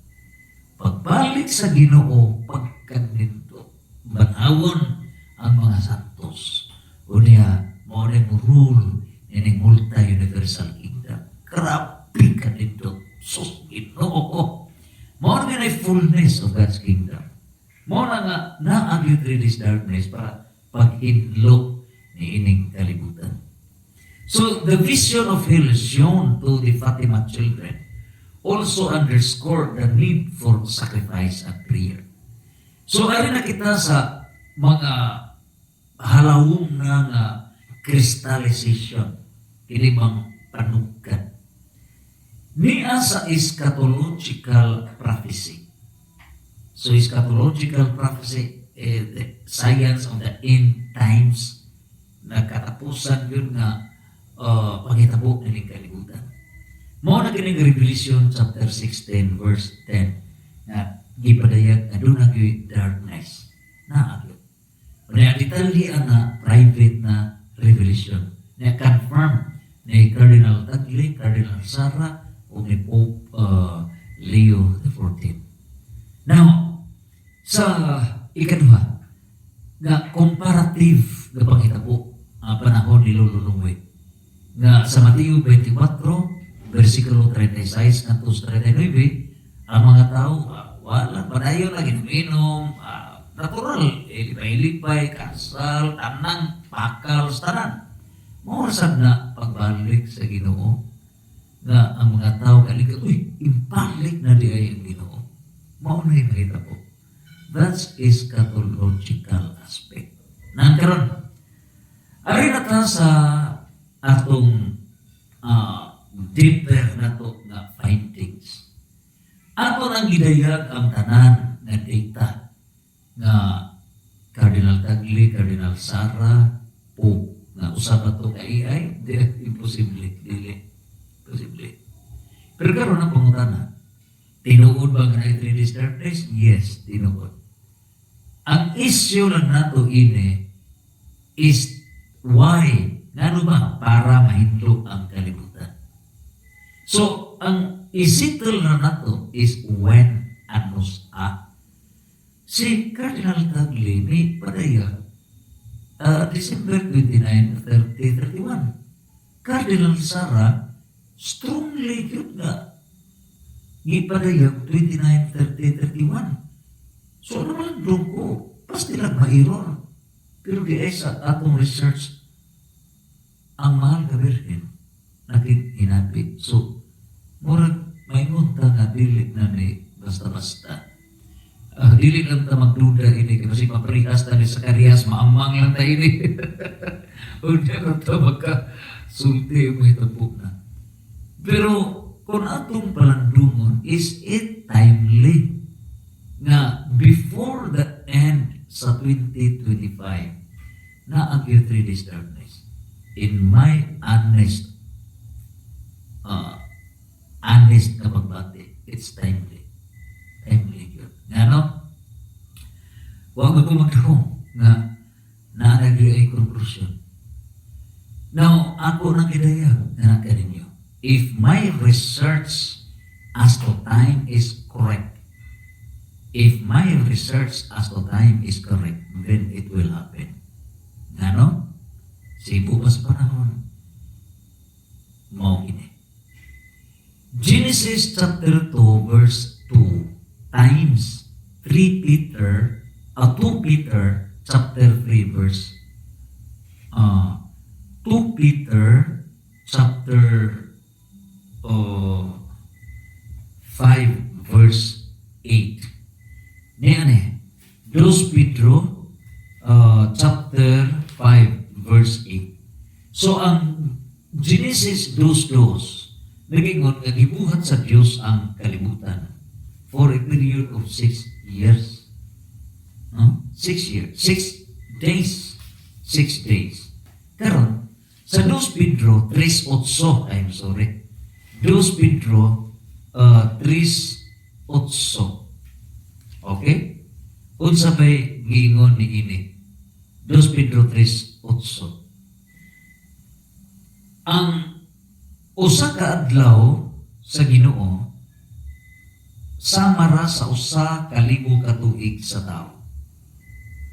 Pagbalik sa Ginoo, pagkaninto, banawon ang mga santos. O niya, mauna mo rule in multi-universal kingdom. Grabe ka nito, sus Ginoo. Mauna na fullness of God's kingdom. Mo na nga, naagyo this darkness para pag-inlo ni ining kalibutan. So, the vision of hell shown to the Fatima children also underscored the need for sacrifice and prayer. So, ari na kita sa mga halawong nga crystallization, kinibang panugkan. Niya sa eschatological prophecy. So, eschatological prophecy, the science of the end times, nagkatapusan yun nga pangitabo ng kalibutan. Mao na kining Revelation chapter 16 verse 10 na gipadayag na doon nagyoy darkness na agyo. Na detalye na private na revelation na confirm ni Cardinal Tagle, Cardinal Sara, o ni Pope Leo XIV. Now, sa ikaduha, nga comparative nga panghitabo ang panahon ni Lolo Lungway, nga sa Mateo 24, versikulo 36 at 39, ang mga tao, wala, padayon lagi uminom, natural, lipay-lipay, kasal, tanang, pakal, tanan. Maurasad na pagbalik sa Ginoo, nga ang mga tao kalikat, impalik na di ay ang Ginoo. Mauna yung nakita po. That's eschatological aspect. Nangkaroon, ari na ta sa atong deeper na to nga findings. Ato nang gidayag ang tanan nga data nga Cardinal Tagle, Cardinal Sara, Pope, nga usab ato ka AI, imposible, dili. Posible. Pero karon ang pangutana, tinuod ba nga na 3D darkness? Yes, tinuod. Ang issue lang nato ini is why? Ngano ba? Para mahindlo ang kalibutan. So, ang isettle na nato is when anos a. Si Cardinal Tagle may padaya December 29, 30, 31. Cardinal Sara strongly yun nga ipadayag 29, 30, 31. So naman doon ko, pasti lang ma-error. Pero di ay sa atong research, ang mahal ka Virgin, hinabi. So, murag may ngunta nga dili na ni basta-basta. Dili lang ta magduda ini, kasi paprikas ta ni Zacarias, maamang lang ta ini. O di lang ta magka-sulti mo itapok na. Pero kung atong palandungon, is it timely nga before the end sa 2025 na ang year 3 days darkness? In my honest na pagbati, it's timely. Timely yun. Nga no? Huwag ako magdahong nga naanagri ay conclusion. Now, ako nang idayag na kaninyo. If my research as to time is correct, then it will happen. Ngano? Sibo pa sa panahon. Mao ini. Genesis chapter 2 verse 2 times 2 Peter chapter 3 verse 2 Peter chapter 5 verse 8. Niyan 2 Pedro chapter 5 verse 8. So ang Genesis 2:2 nagingon nga gibuhat sa Dios ang kalibutan for a period of 6 years. 6 years. 6 days. 6 days. Karon sa 2 Pedro 3:8, I'm sorry. 2 Pedro 3:8. Okay? Unsa bay giingon ni ini? 2 Pedro 3:8. Ang usa ka adlaw sa Ginoo sama ra sa usa ka libo ka tuig sa tao.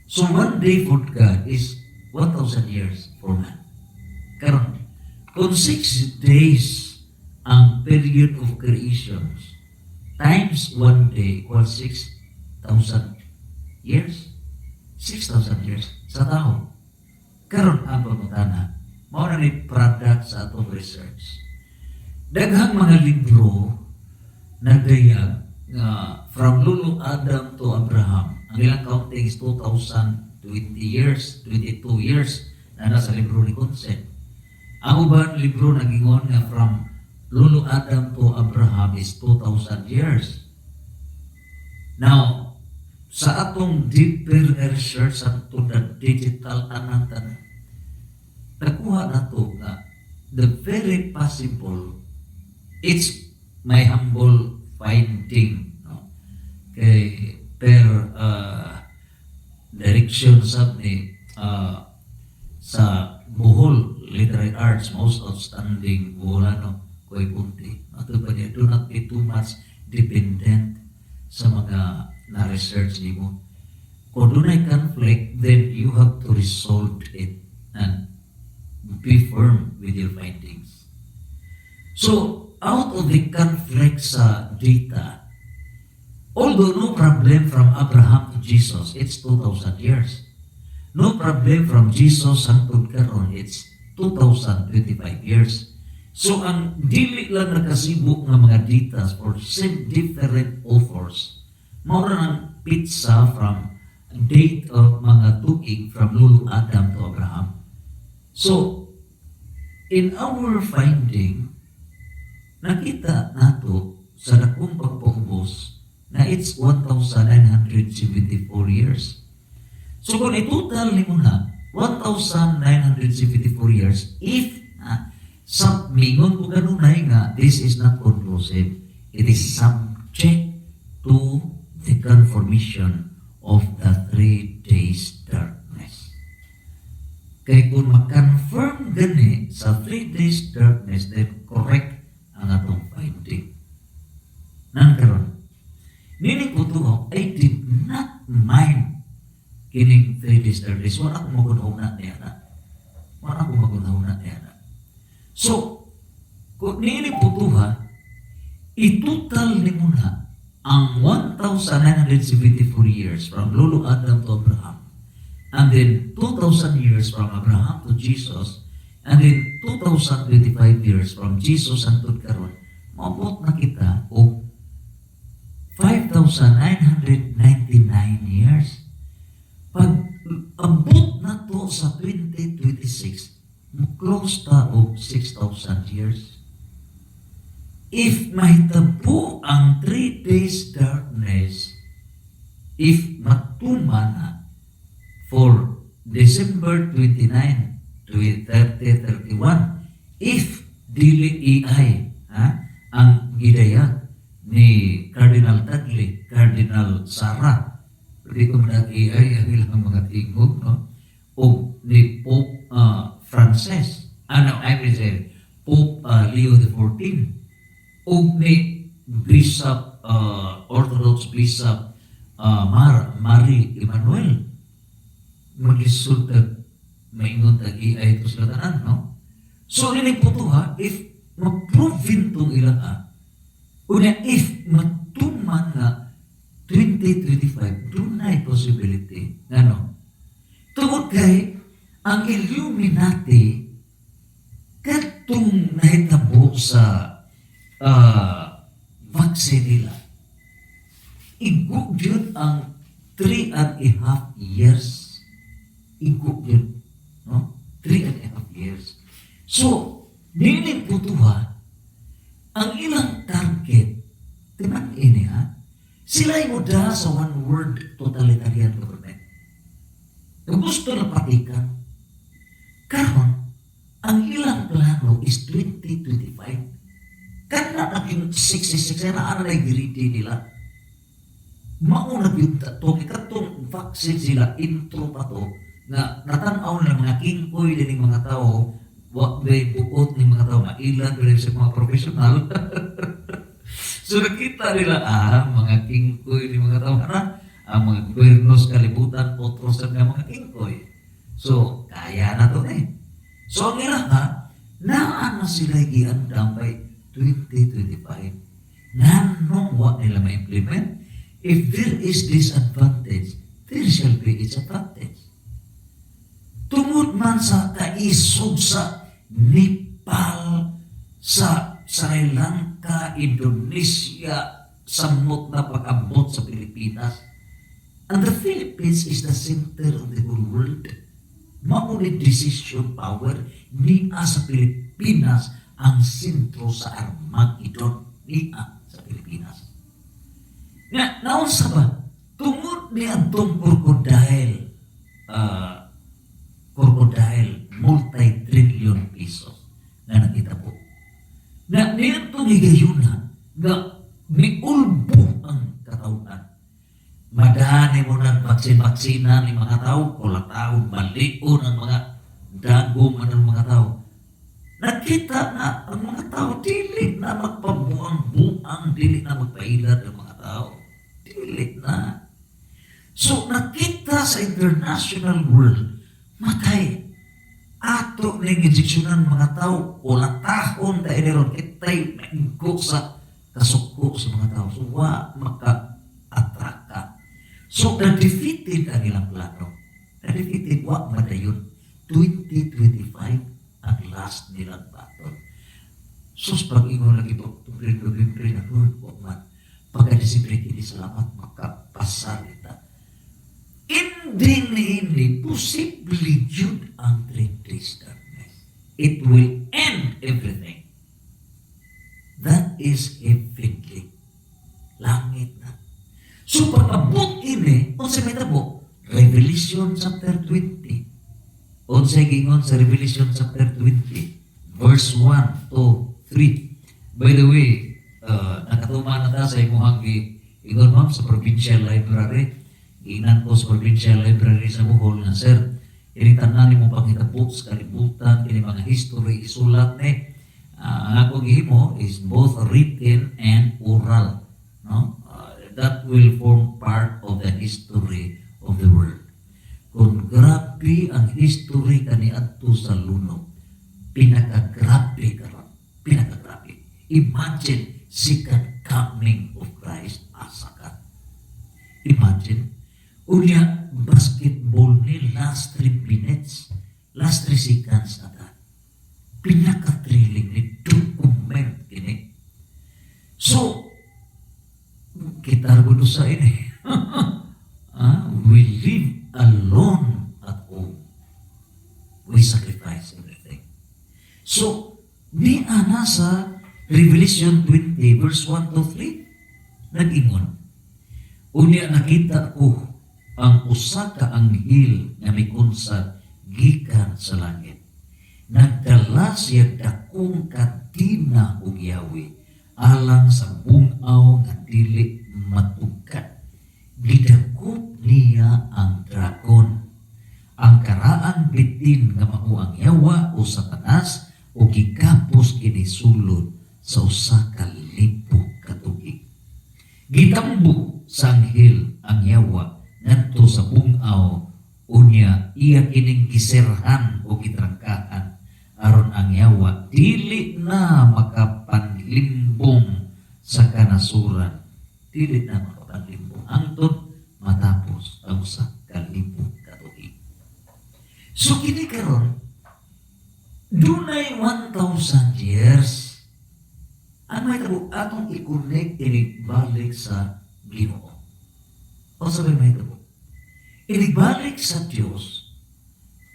So one day for God is 1,000 years for man. Karon, kung 6 days ang period of creations, times 1 day equals 6,000 years. 6,000 years sa tao. Karon ang pangutana, mao na ni product sa atong research. Daghang mga libro nagdayag nga from Lulu Adam to Abraham. Ang ilang counting is 2,020 years, 22 years na nasa libro ni Consent. Ang uban libro nagingon nga from Lulu Adam to Abraham is 2,000 years. Now, sa atong deeper research sa the digital tanan-tanan, nakuha na to nga the very possible, it's my humble finding, no? Kay per direction sa ni sa Bohol Literary Arts most outstanding Boholano Koy Punti. Ato pa niya, do not be too much dependent sa mga na-research nimo. Kung dunay conflict, then you have to resolve it and be firm with your findings. So, out of the conflict sa data, although no problem from Abraham to Jesus, it's 2,000 years. No problem from Jesus hangtod karon, it's 2,025 years. So, ang dili lang nakasibo nga mga data for same different authors, mao ang pizza from date of mga tuig from Lulu Adam to Abraham. So, in our finding, nakita nato sa dakong pagpaubos na it's 1,974 years. So kung itotal ni mo na 1,974 years, if mingon ko kanunay nga this is not conclusive, it is subject to the confirmation of the 3 days darkness. Kaya kung mag-confirm gani sa 3 days darkness, then correct ang atong finding. Nang karon, nini ko to, I did not mind kining 3 days darkness. Wala akong magunahuna niya na. Wala akong magunahuna niya na. So, kung nini ko to itutal ni mo na ang 1,974 years from Lulu Adam to Abraham, and then 2,000 years from Abraham to Jesus, and then 2,025 years from Jesus hangtod karon, maabot na kita o 5,999 years. Pag abot na to sa 2026, close ta o 6,000 years. If mahitabo ang 3 days darkness, if matuma na for December 29, 30, 31, if dili AI ang gidayag ni Cardinal Tagle, Cardinal Sara, pwede ko man AI ang ilang mga tingog, no? O ni Pope Francis, I mean say, Pope Leo XIV, o ni Bishop, Orthodox Bishop Marie Emmanuel, mag-isod maingon tag AI ito sila tanan, no? So, nini po to if ma-prove itong ilang una, if matuman nga 2025, doon na possibility, ano? Tungod kay, ang Illuminati, katong nahitabo sa vaccine nila, igug yun ang 3.5 years. Igug yun, no? 3.5 years. So, nilin po ito ang ilang target, tinan ini sila mo da sa one word totalitarian government. Kung gusto na patikan, karon ang ilang plano is 2025. Kana naging 66 na ano na giriti nila. Mauna yun to, ikatong vaccine sila, intro pa to, na natanaw na mga kingkoy din ng mga tao, wag may buot ng mga tao, mailan din sa mga profesional. So nakita nila, mga kingkoy ng mga tao, ang mga gobernos, kalibutan, otros ng mga kingkoy. So, kaya na to eh. So, ang ilang naan na sila iandang by 2025. Nganong wa nila ma-implement? If there is disadvantage, there shall be its advantage. Tungod man sa kaisog sa Nepal, sa Sri Lanka, Indonesia, samot na pag-abot sa Pilipinas. And the Philippines is the center of the whole world. Maunit decision power niya sa Pilipinas ang sentro sa Armageddon niya sa Pilipinas. Naunsa ba? Tungod ni atong crocodile, multi-trillion pesos na nakita po. Na nito ni gayuna nga miulbo ang katauhan. Madani mo ng vaksin-vaksina ni mga tao, kulataon, malion ang mga dagom ng mga tao. Nakita na ang mga tao, dili na magpabuang-buang, dili na magpailad ang mga tao. Dili na. So, nakita sa international world, matay. Ato na yung injeksyonan mga tao, kulatahon tayo niron, kitay maingko sa kasuko sa mga tao. So, maka-atraka. So, na-defeated ang ilang plano. Na-defeated, madayon. 2025 ang last nilang battle. So, pag-ingon lagi po, November na Lord, man, pagka-disipline, hindi salamat, makapasalita. Ending ni hindi, posibleng yun ang 3 days darkness. It will end everything. That is heavenly. Langit na. So, pag-abot ini, unsa may tabo? Revelation chapter 20. Unsa gingon sa Revelation chapter 20, verse 1 to 3. By the way, nakatuma na ta sa imuhang ingon ma'am sa Provincial Library. Ginan ko sa Provincial Library sa Bohol nga, sir, ini tanan mo pangitabo sa kalibutan, ini mga history isulat ni. Ang akong gihimo is both written and oral. No? That will form part of the history of the world. Kung grabe ang history kaniadto sa luno, pinakagrabe karon, pinakagrabe. Imagine second coming of Christ asa ka. Imagine, unya basketball ni last 3 minutes, last 3 seconds na ta. Pinaka-thrilling ni document kini. So, kita gusto sa ini. We live alone at home. We sacrifice everything. So, di ana sa Revelation 20 verse 1 to 3, nag-ingon, unya nakita ko ang usa ka anghel nga mikunsa gikan sa langit. Nagdala siya dakong kadina ug yawi alang sa bungaw nga dili matugkad. Gidakop niya ang dragon, ang karaang bitin nga mao ang yawa o Satanas, o gikapos kini sulod sa usa ka libo ka tuig. Gitambo sa anghel ang yawa ngadto sa bungaw, unya iya kining giserhan o gitrangkaan aron ang yawa dili na makapanlimbong sa kanasuran, dili na makapanlimbong hangtod matapos ang usa ka libo ka tuig. So kini karon dunay 1,000 years ang may tabo atong i-connect inibalik sa Ginoo. O sabi may tabo, inibalik sa Diyos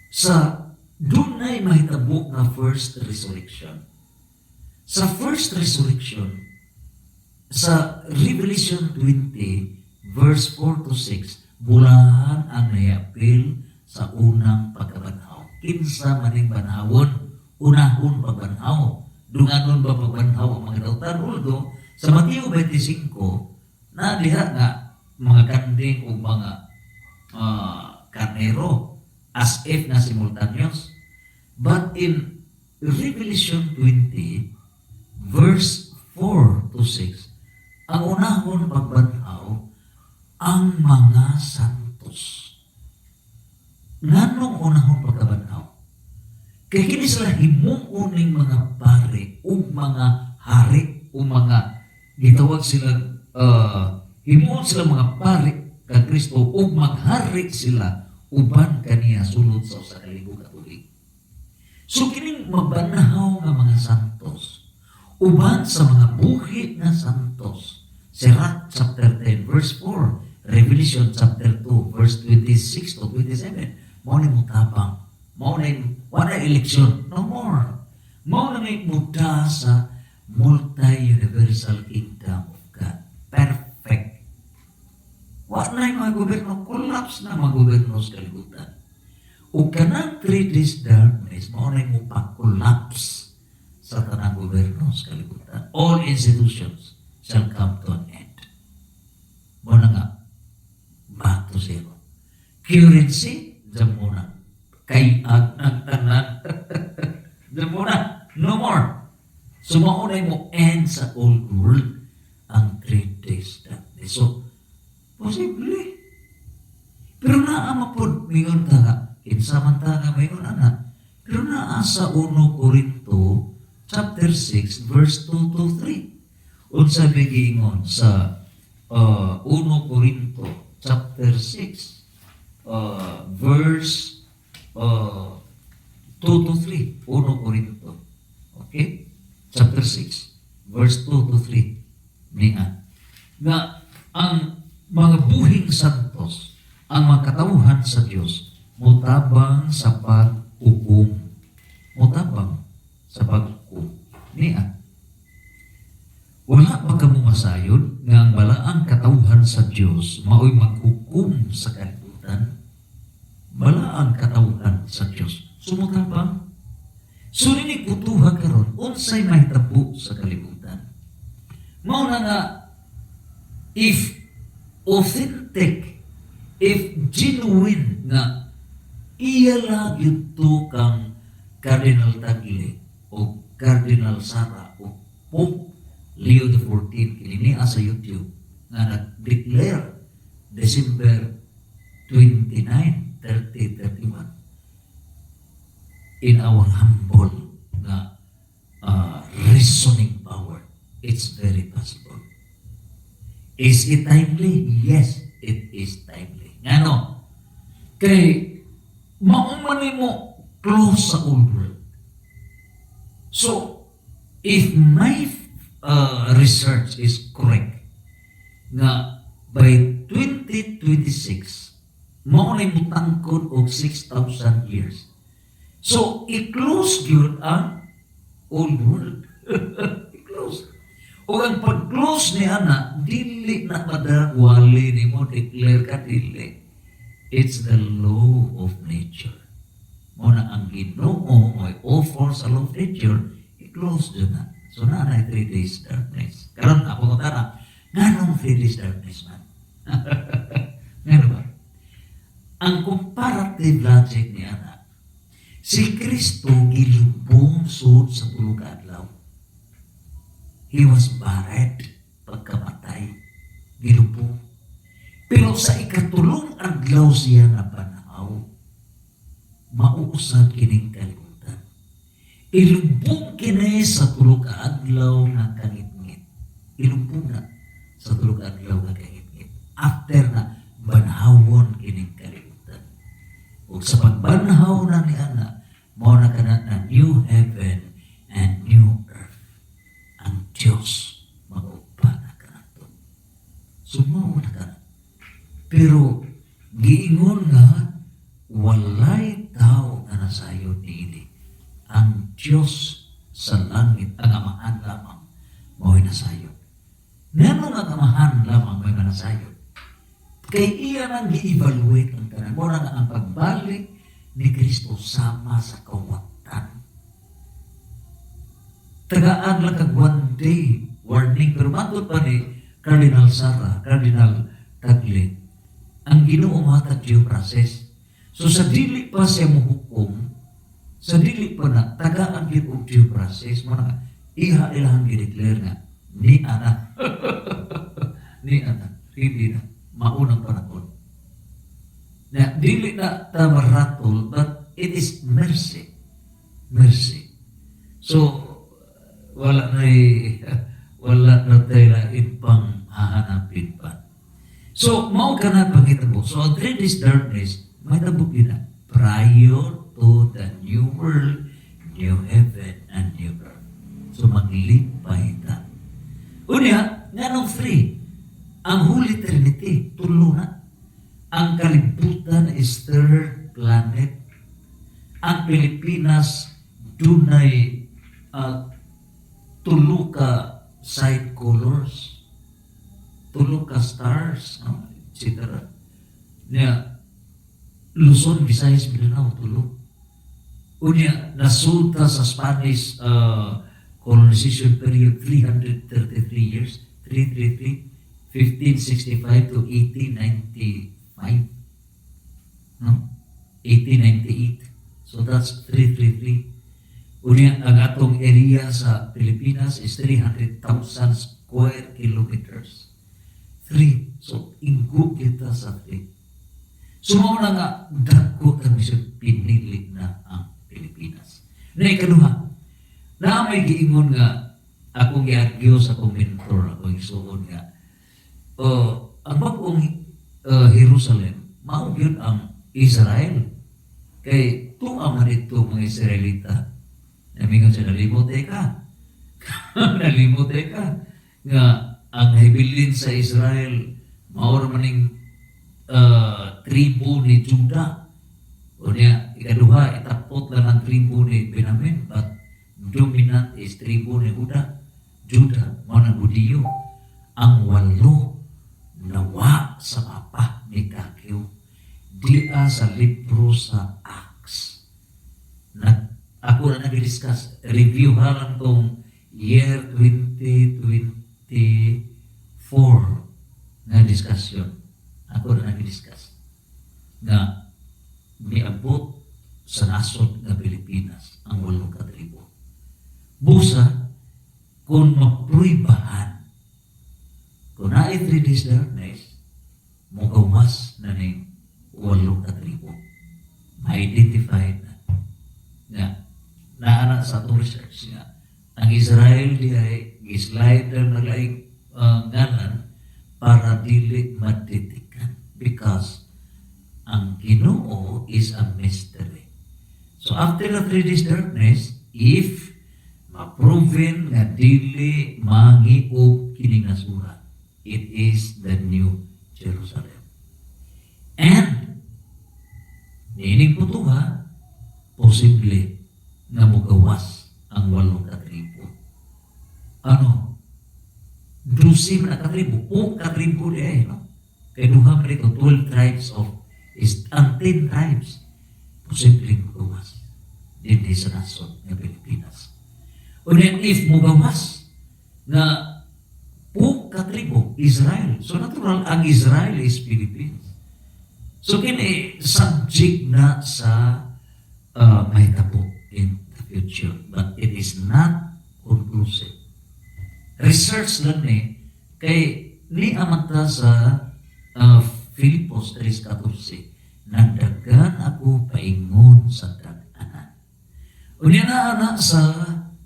sa dunay mahitabo nga first resurrection. Sa first resurrection, sa Revelation 20, verse 4 to 6, bulahan ang nayapil sa unang pagkabanhaw. Kinsa maning banhawon, unahon pagbanhaw. Dunganon ba pagbanhaw ang mga dautan? Uldo, sa Mateo 25, na diha nga mga kanding o mga karnero, as if na simultaneous. But in Revelation 20, verse 4 to 6, ang unahon pagbanhaw, ang mga santos. Nganong unahon pagkabanhaw? Kaya kini sila himuon ning mga pare o mga hari o mga gitawag sila, himuon sila mga pari kag Kristo ug maghari sila uban kaniya sulod sa usa ka libo ka tuig. So kining mabanahaw nga mga santos uban sa mga buhi nga santos. Sirach chapter 10 verse 4, Revelation chapter 2 verse 26 to 27. Mao ni mutabang, mao ni wala election, no more. Mao na may muda sa multi-universal kingdom of God. Perfect. Wala na yung mga gobyerno, collapse na mga gobyerno sa kalibutan. O kanang 3 days darkness, mao na yung pa-collapse sa tanang gobyerno sa kalibutan. All institutions shall come to an end. Mao na nga, back to zero. Currency, dyan muna. Kayag ng tanan. Dyan muna, no more. So, maunay mo end sa old world ang 3 days darkness. So, posible. Pero naamapod, mayon ka, kinsamantanga mayon anak. Pero naa sa 1 Corinto, chapter 6, verse 2 to 3. Unsa giingon sa 1 Corinto, chapter 6, verse 2 to 3. 1 Corinto. Okay? Chapter 6, verse 2 to 3. Niya. Na ang mga buhing santos, ang mga katawhan sa Diyos, mutabang sa pag-hukom. Mutabang sa pag-hukom. Niya. Wala pa ka masayon nga ang balaang katawhan sa Diyos mao'y maghukom sa kalibutan. Balaang katawhan sa Diyos. Sumutabang. So, ninikutuha karon unsay may tabo sa kalibutan. Mao na nga, if authentic, if genuine nga, iya lang ito kang Cardinal Tagle o Cardinal Sara o Pope Leo XIV, kininiya sa YouTube, nga nag-declare December 29, 30, 31, in our humble na reasoning power, it's very possible. Is it timely? Yes, it is timely. Ngano? Kay maumani mo close sa old world. So, if my research is correct, nga by 2026, maunay mo tangkod og 6,000 years. So, i-close yun ang old world. I-close. O ang pag-close ni Ana, dili na madawali ni mo, declare ka dili. It's the law of nature. Muna ang Ginoo ay offer sa law of nature, i-close yun na. So, na 3 days darkness. Karon ako ko tara, nga 3 days darkness man? Nga ba? Ang comparative logic ni Ana, si Kristo gilubong sud sa tulo ka adlaw. He was buried pagkamatay. Gilubong. Pero sa ikatulong adlaw siya na panahaw, mauusad kining kalibutan. Ilubong kini sa tulo ka adlaw nga kangit-ngit. Ilubong na sa tulo ka adlaw nga kangit-ngit. After na banhawon kining kalibutan. Ug sa pagbanhaw na ni Ana, mao na kana na new heaven and new earth. Ang Diyos mag-upa na kanato. Sumaw na kana. Pero giingon nga walay tao nga nasayon niini. Ang Diyos sa langit, ang amahan lamang mao'y nasayon. Ngano nga amahan lamang may manasayon? Kay iya nang gi-evaluate ang kanan. Muna nga ang pagbalik ni Kristo sama sa kawatan. Tagaan lang kag one day warning. Pero matod pa ni Cardinal Sara, Cardinal Tagle, ang Ginoo matag due process. So sa dili pa siya muhukom, sa dili pa na tagaan gyud og due process, muna iha ilahang gi-declare nga ni Ana. Ni Ana, hindi na maunang panahon. Na dili na tamaratol, but it is mercy. Mercy. So, wala na tayo lain pang hahanapin pa. So, mao ka na pangitabo. So, ang 3 days darkness, may tabog yun na. Prior to the new world, new heaven, and new earth. So, maglipay ta. Unya, nga nung 3, ang Holy Trinity, tulo na. Ang kalibutan is third planet. Ang Pilipinas, dunay tulo ka side colors, tulo ka stars, no? etc. Nya, Luzon, Visayas, Mindanao, tulo. Unya, nasulta sa Spanish colonization period 333 years, 333, 1565 to 1895. No? 1898. So that's 333. Unya, ang atong area sa Pilipinas is 300,000 square kilometers. 3. So, inggo kita sa 3. So, mao na nga, dako kami siya pinili na ang Pilipinas. Na ikaduha, na may giingon nga, akong i-argue sa akong mentor, akong isuon nga, ang bagong Jerusalem, mao yun ang Israel. Kay tuaman ito mga Israelita. Namingon siya, nalimutin ka. Nalimutin ka. Nga, ang hibilin sa Israel, maor maning tribu ni Juda. O niya, ikaduha, itapot lang ang tribu ni Benjamin, but dominant is tribu ni Juda, mga Hudiyo. Ang 8 nawa sa mapa ni Kakyo. Dia sa libro sa Acts. Ako na nag-discuss, review halang tong year 2024 na discussion. Ako na nag-discuss na miabot sa nasod ng Pilipinas ang 8 ka tribo. Busa, kung mapruibahan, kung na-3 days darkness, mugawas na ning 8 ka tribo. Ma-identify na naana sa atong research nga ang Israel di ay gislide na naglaing ngalan para dili madetikan because ang Ginoo is a mystery. So after the 3 days darkness, if ma-proven nga dili mangiog kining nasura, it is the new Jerusalem. And nining putuha, posible na mugawas ang 8 ka tribo. Ano? 12 na ka tribo. O ka tribo di ay, no? Kaya duha man ito, 12 tribes ang 10 tribes. Posible mugawas. Hindi sa nasod ng Pilipinas. O then, if mugawas na o ka tribo, Israel. So natural, ang Israel is Philippines. So kini subject na sa may tabo in the future, but it is not conclusive. Research lang kay ni amanta sa Filipos 3:14, nagdagan ako paingon sa dag-anan. Unya na ana sa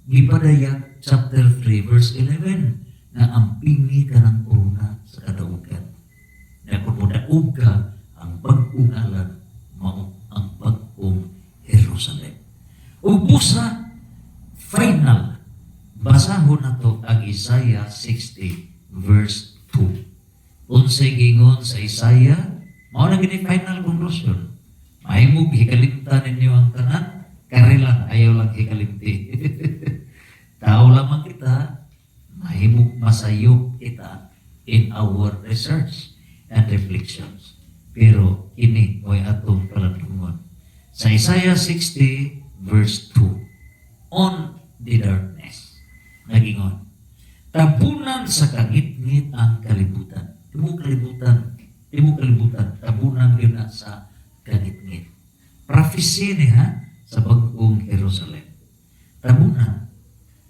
Gipadayag chapter 3 verse 11 na ampingi ka ng korona sa kadaugan. Na kung daog ka, ang bagong alam mao ang bagong Jerusalem. Ubusa, final, basahon na to ang Isaiah 60 verse 2. Unsay gingon sa Isaiah, mao na gini final conclusion. Mahimog hikalimtan ninyo ang tanan, karilan ayaw lang hikalimti. Tao lamang kita, mahimog masayop kita in our research and reflections. Pero ini mo'y atong palandungon. Sa Isaiah 60 verse 2, on the darkness, nagingon, tabunan sa kangit-ngit ang kalibutan. Timong kalibutan, tabunan yun na sa kangit-ngit. Prophecy niya sa bagong Jerusalem. Tabunan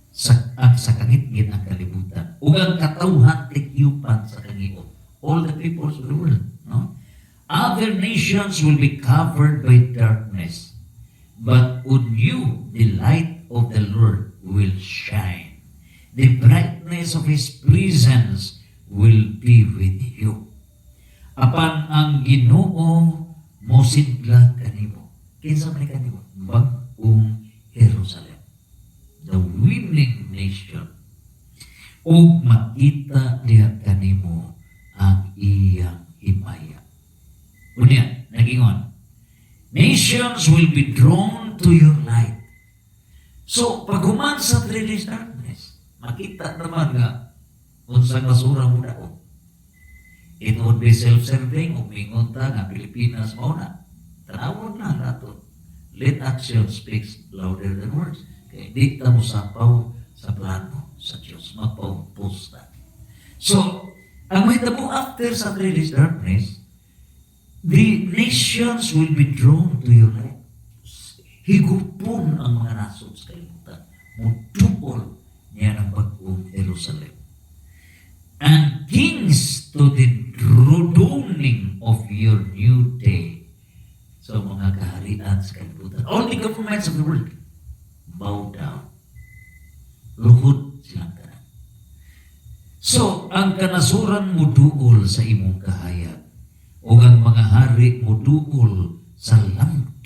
sa kangit-ngit ang kalibutan. Ugang katawhan tikyupan sa kangiot. All the peoples of the world, no? Other nations will be covered by darkness, but on you the light of the Lord will shine. The brightness presence of His presence will be with you. Apan ang Ginoo mosidla kanimo. Kinsa man kanimo? Bag-ong Jerusalem, the winning nation. O makita diha kanimo ang iyang himaya. Unya, nagingon, nations will be drawn to your light. So, pag human sa three darkness, makita naman nga unsang nasura mo daw. It would be self-serving, umingon ta nga Pilipinas mauna. Tanawon na nato. Let action speaks louder than words. Kaya di ta mo sapaw sa plano sa Diyos. Mapaumpos ta. So, ang mahitabo after sa three days darkness, the nations will be drawn to your light. Higupon ang mga nasod sa kalimutan. Mudupol niya ng bagong Jerusalem. And kings to the dawning of your new day. So mga kaharian sa kalibutan, all the governments of the world, bow down. Luhod silang tanan. So, ang kanasuran mo duol sa imong kahayag, o ang mga hari mo duol sa langit.